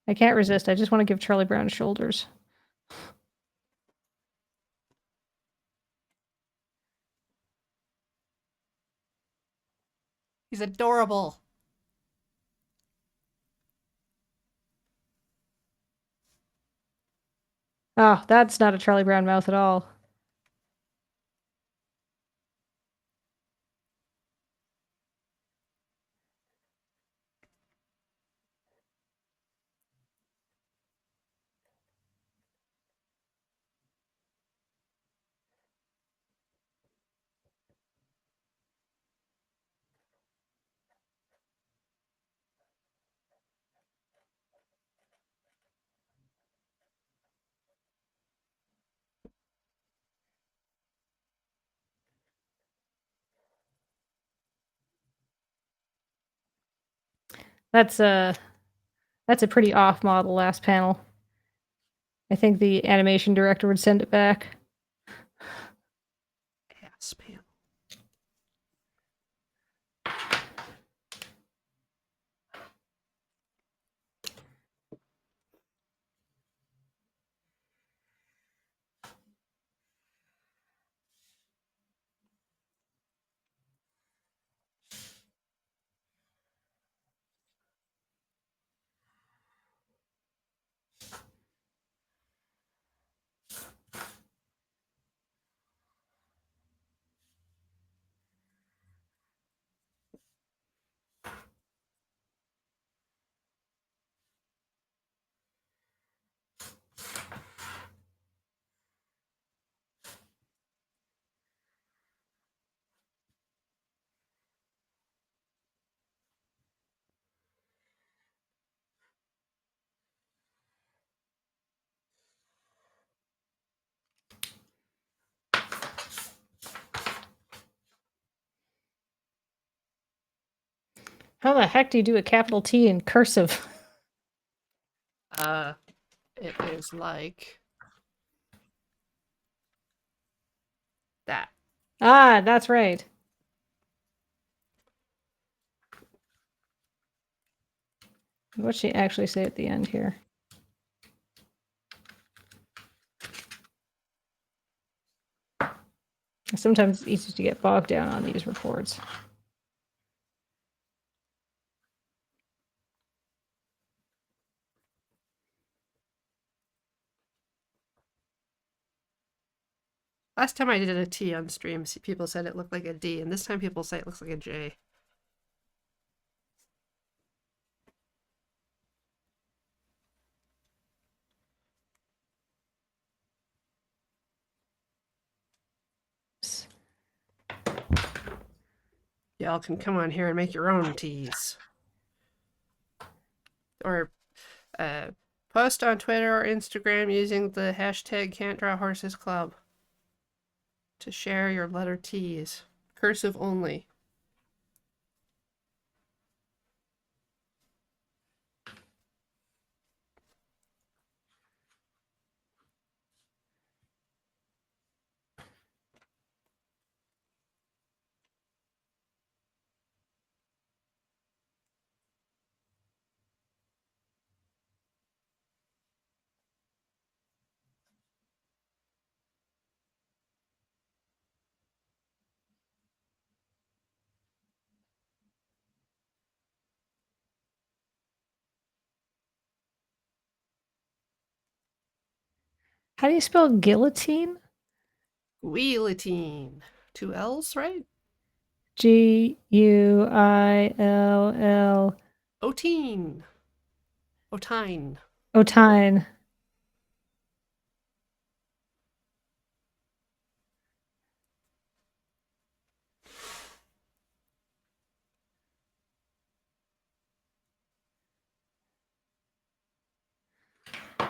I can't resist. I just want to give Charlie Brown shoulders. He's adorable. Oh, that's not a Charlie Brown mouth at all. That's a pretty off model last panel. I think the animation director would send it back. Ass panel. How the heck do you do a capital T in cursive? It is like that. Ah, that's right. What'd she actually say at the end here? Sometimes it's easy to get bogged down on these reports. Last time I did a T on stream, people said it looked like a D, and this time people say it looks like a J. Y'all can come on here and make your own T's. Or post on Twitter or Instagram using the hashtag Can't Draw Horses Club to share your letter T's. Cursive only. How do you spell guillotine? Guillotine. 2 L's, right? Guill. Otine. Otine. Otine.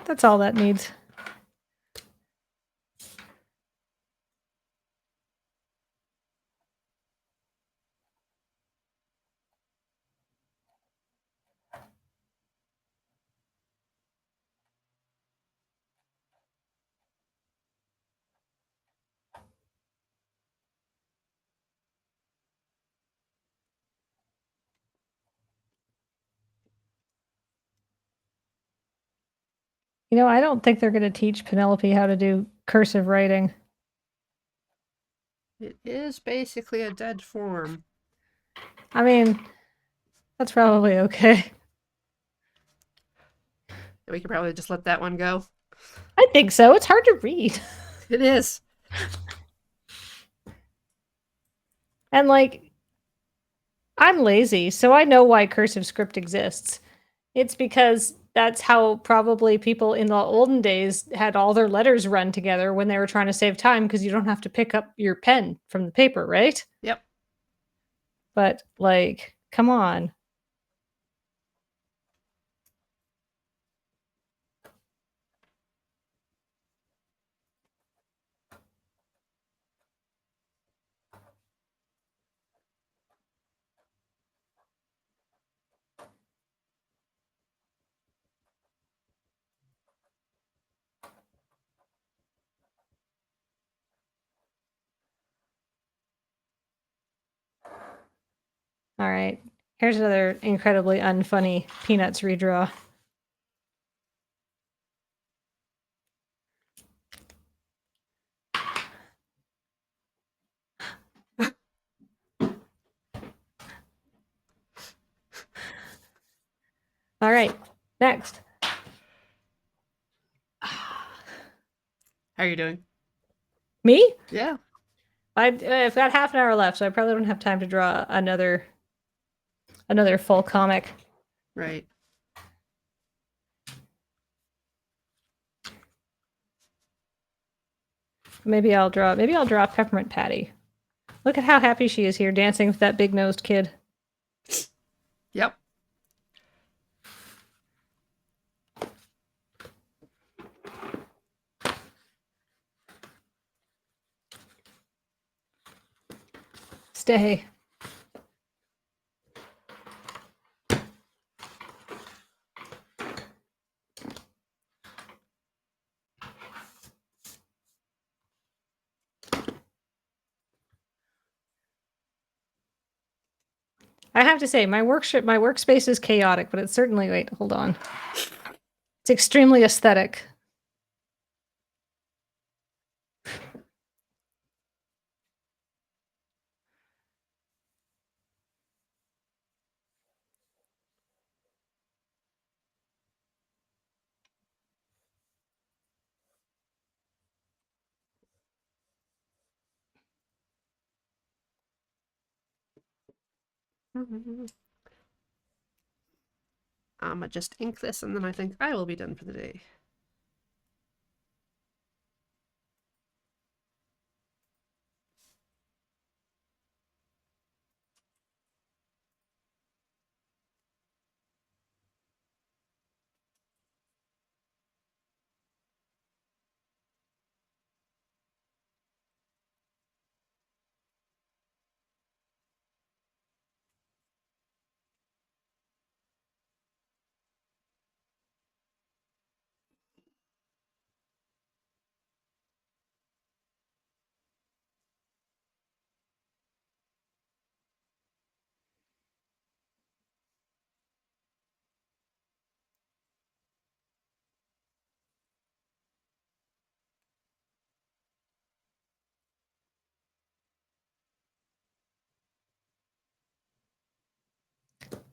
That's all that needs. You know, I don't think they're going to teach Penelope how to do cursive writing. It is basically a dead form. I mean, that's probably okay. We could probably just let that one go. I think so. It's hard to read. It is. And like, I'm lazy, so I know why cursive script exists. It's because that's how probably people in the olden days had all their letters run together when they were trying to save time because you don't have to pick up your pen from the paper, right? Yep. But like, come on. All right. Here's another incredibly unfunny Peanuts redraw. All right. Next. How are you doing? Me? Yeah. I've got half an hour left, so I probably don't have time to draw another full comic. Right. Maybe I'll draw Peppermint Patty. Look at how happy she is here dancing with that big-nosed kid. Yep. Stay. I have to say, my workspace is chaotic, but it's certainly wait, hold on. It's extremely aesthetic. I'ma just ink this and then I think I will be done for the day.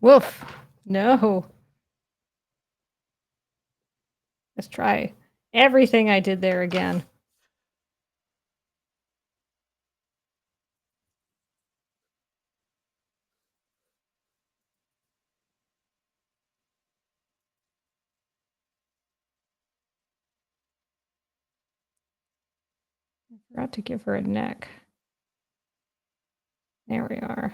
Woof. No. Let's try everything I did there again. Forgot to give her a neck. There we are.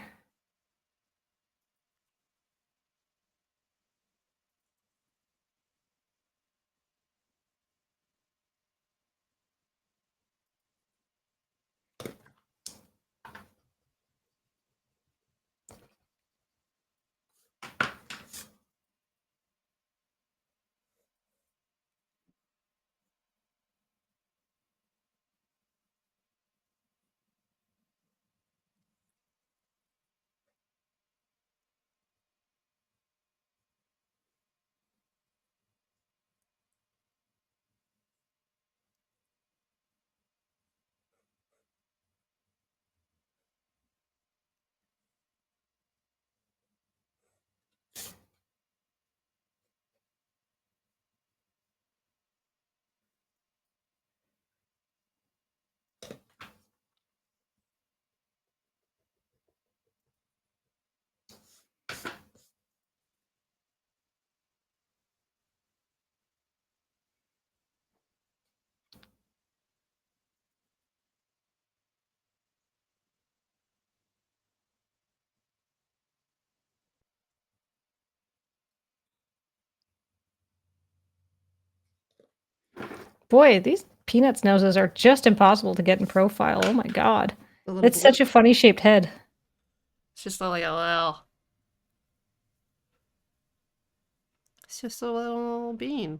Boy, these Peanuts noses are just impossible to get in profile. Oh my god. The little It's such a bloop. funny shaped head. It's just like a little. It's just a little bean.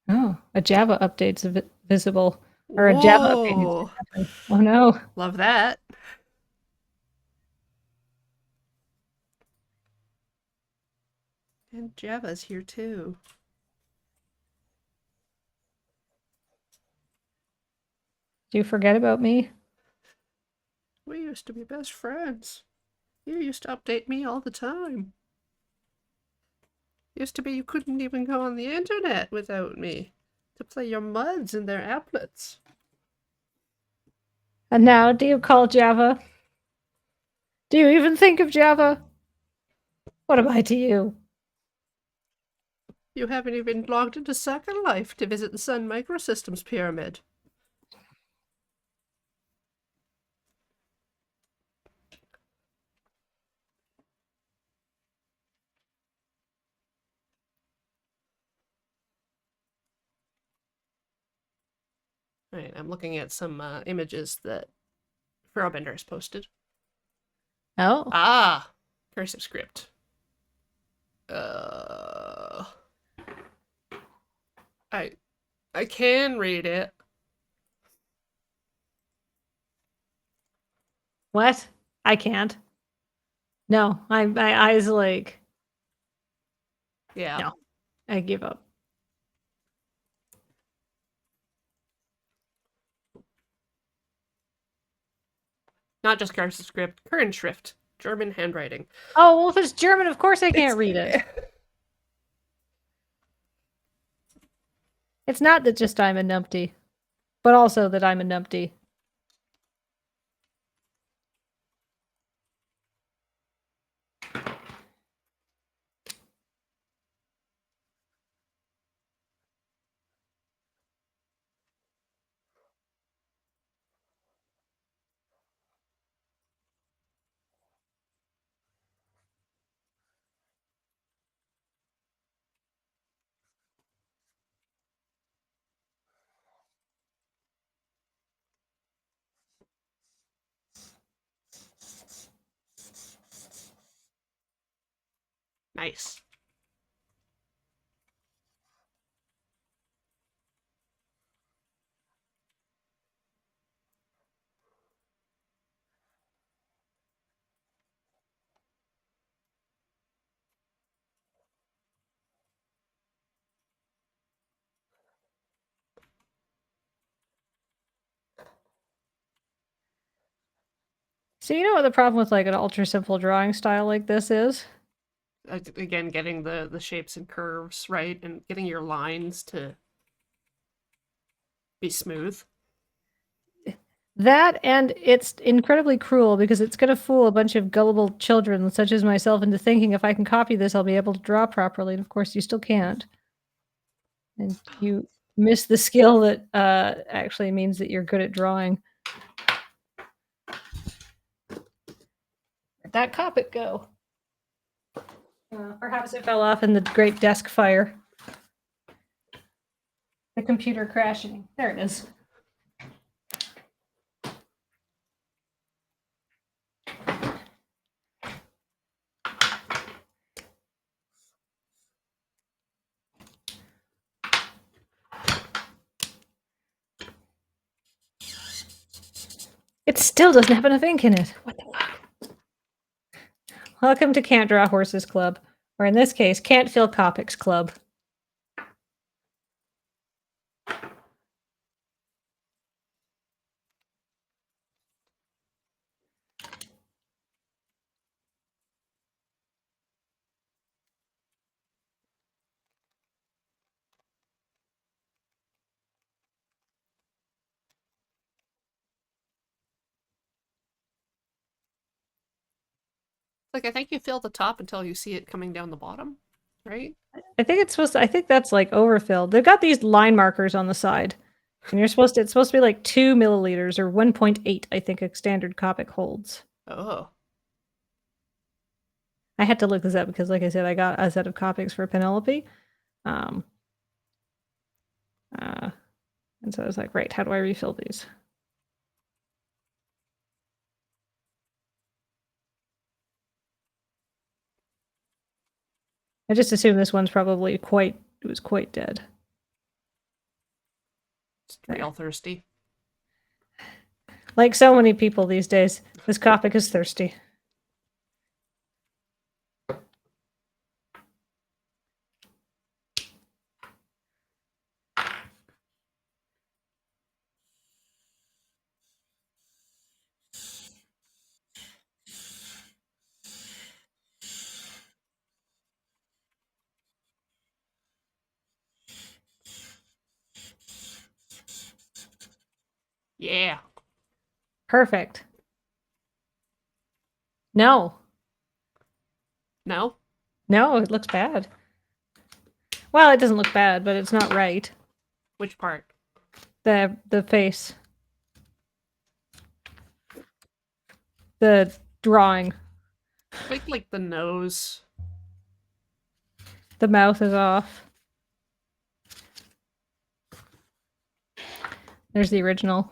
Oh, a Java update's visible. Or a Java update needs to Whoa! happen. Oh no. Love that. And Java's here too. Do you forget about me? We used to be best friends. You used to update me all the time. Used to be you couldn't even go on the internet without me to play your muds and their applets. And now, do you call Java? Do you even think of Java? What am I to you? You haven't even logged into Second Life to visit the Sun Microsystems pyramid. Right, I'm looking at some images that Ferrobender has posted. Oh. Ah, cursive script. Uh, I I can read it. What? I can't. No, my eyes like Yeah. no. I give up. Not just cursive script, current schrift, German handwriting. Oh, well, if it's German, of course I can't read it. It's not that just I'm a numpty, but also that I'm a numpty. Nice. So you know what the problem with like an ultra simple drawing style like this is? Again, getting the shapes and curves right and getting your lines to Be smooth. That, and it's incredibly cruel because it's going to fool a bunch of gullible children such as myself into thinking if I can copy this, I'll be able to draw properly. And of course, you still can't. And you miss the skill that actually means that you're good at drawing. Where'd that Copic go? Perhaps it fell off in the great desk fire. The computer crashing. There it is. It still doesn't have enough ink in it. What the fuck? Welcome to Can't Draw Horses Club, or in this case, Can't Fill Copics Club. Like, I think you fill the top until you see it coming down the bottom, right? I think it's supposed to, I think that's like overfilled. They've got these line markers on the side. And it's supposed to be like 2 milliliters or 1.8, I think a standard Copic holds. Oh. I had to look this up because, like I said, I got a set of Copics for Penelope. And so I was like, right, how do I refill these? I just assume this one's probably quite dead. It's real thirsty. Like so many people these days, this Copic is thirsty. Yeah. Perfect. No. No? No, it looks bad. Well, it doesn't look bad, but it's not right. Which part? The face. The drawing. I think, like, the nose. The mouth is off. There's the original.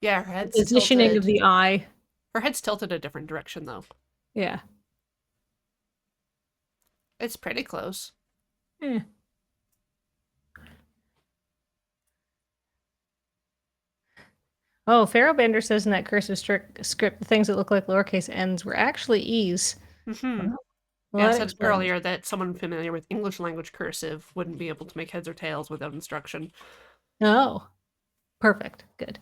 Yeah, her head's Positioning tilted. of the eye. Her head's tilted a different direction, though. Yeah. It's pretty close. Eh. Oh, Bender says in that cursive script, the things that look like lowercase n's were actually e's. Mm-hmm. Well, Yeah, I that said explains. earlier that someone familiar with English language cursive wouldn't be able to make heads or tails without instruction. Oh, perfect. Good.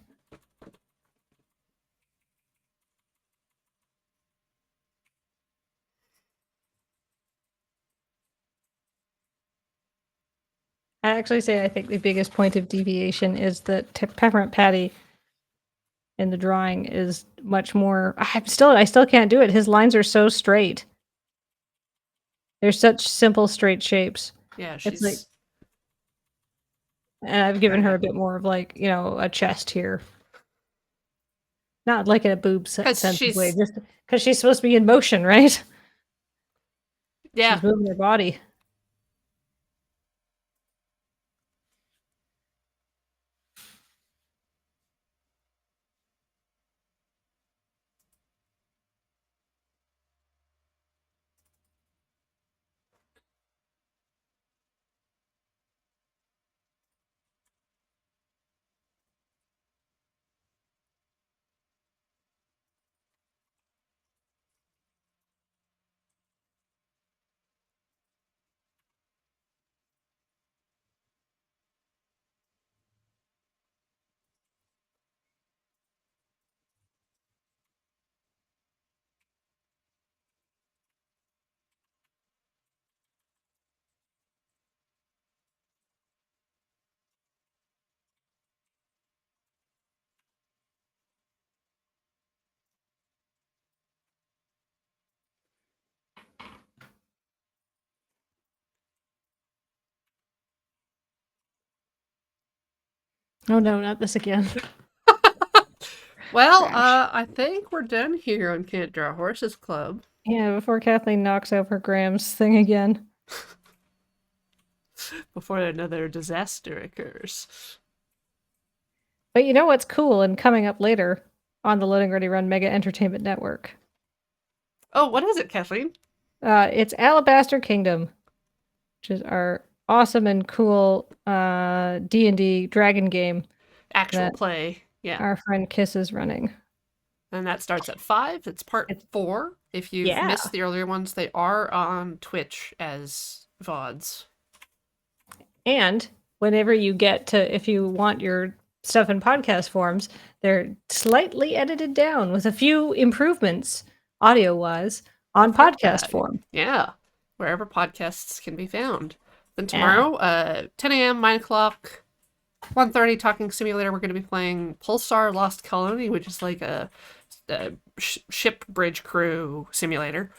I actually say I think the biggest point of deviation is that Peppermint Patty in the drawing is much more. I still can't do it. His lines are so straight. They're such simple, straight shapes. Yeah, It's she's... like, and I've given her a bit more of like, a chest here. Not like in a boob sense of way, just because she's supposed to be in motion, right? Yeah. She's moving her body. Oh no, not this again. Well, Crash. I think we're done here on Can't Draw Horses Club. Yeah, before Kathleen knocks over Graham's thing again. Before another disaster occurs. But you know what's cool and coming up later on the Loading Ready Run Mega Entertainment Network? Oh, what is it, Kathleen? It's Alabaster Kingdom, which is our awesome and cool D&D dragon game Actual that play. Yeah. our friend Kiss is running. And that starts at 5. It's part 4. If you've Yeah. missed the earlier ones, they are on Twitch as VODs. And whenever you get to, if you want your stuff in podcast forms, they're slightly edited down with a few improvements, audio wise, on I've heard podcast that. form. Yeah. Wherever podcasts can be found. Then tomorrow, 10 a.m., 9 o'clock, 1:30 Talking Simulator, we're going to be playing Pulsar Lost Colony, which is like a ship bridge crew simulator.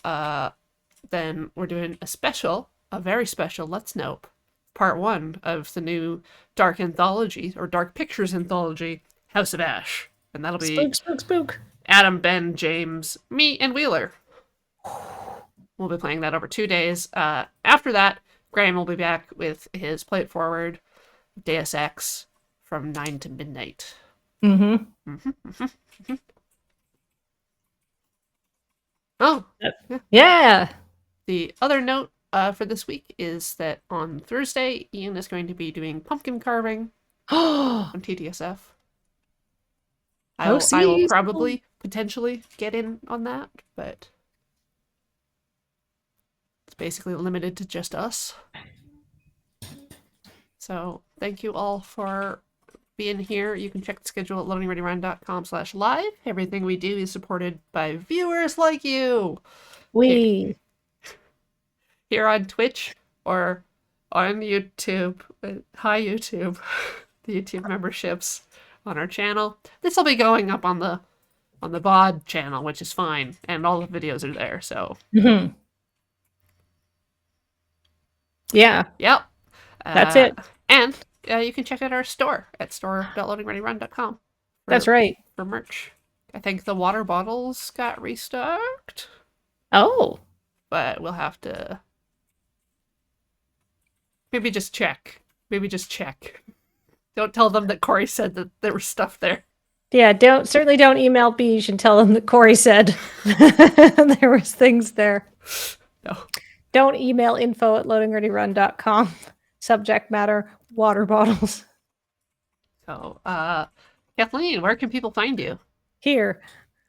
Then we're doing a very special Let's Nope, part 1 of the new Dark Anthology, or Dark Pictures Anthology, House of Ash. And that'll be Spook, spook, spook. Adam, Ben, James, me, and Wheeler. We'll be playing that over 2 days. After that, Graham will be back with his Play It Forward Deus Ex from 9 to midnight. Oh, Yeah. the other note for this week is that on Thursday, Ian is going to be doing pumpkin carving Oh, on TTSF. I Oh, will see, probably potentially get in on that, but it's basically limited to just us. So thank you all for being here. You can check the schedule at loadingreadyrun.com/live. Everything we do is supported by viewers like you we. here on Twitch or on YouTube. Hi, YouTube. The YouTube memberships on our channel. This will be going up on the VOD channel, which is fine, and all the videos are there. So Mhm. Yeah, yep, that's it. And you can check out our store at store.loadingreadyrun.com. That's right. For merch. I think the water bottles got restocked, Oh, but we'll have to maybe just check. Don't tell them that Corey said that there was stuff there. yeah. Certainly don't email Beige and tell them that Corey said there was things there. No. Don't email info@loadingreadyrun.com. Subject matter: water bottles. So, Kathleen, where can people find you? Here.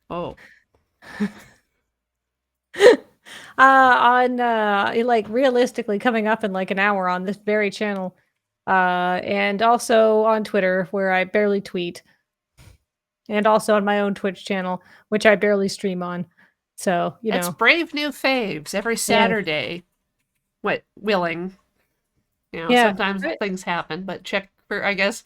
Oh, On like realistically coming up in like an hour on this very channel. And also on Twitter where I barely tweet. And also on my own Twitch channel, which I barely stream on. So, that's Brave New Faves every Saturday. What willing. Sometimes things happen, but check for, I guess,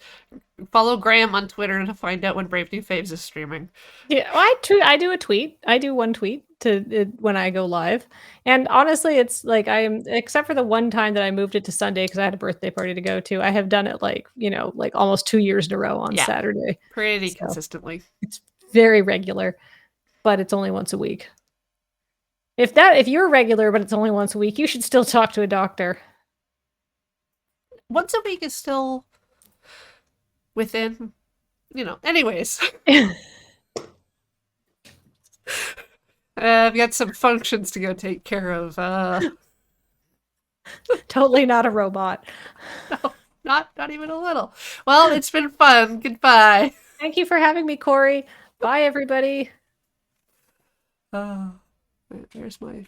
follow Graham on Twitter to find out when Brave New Faves is streaming. Yeah, I do a tweet. I do one tweet to when I go live. And honestly, it's like except for the one time that I moved it to Sunday because I had a birthday party to go to, I have done it like almost 2 years in a row on Saturday. Pretty consistently. It's very regular, but it's only once a week. If you're regular but it's only once a week, you should still talk to a doctor. Once a week is still within, anyways. I've got some functions to go take care of. Totally not a robot. No, not even a little. Well, it's been fun. Goodbye. Thank you for having me, Corey. Bye, everybody. There's my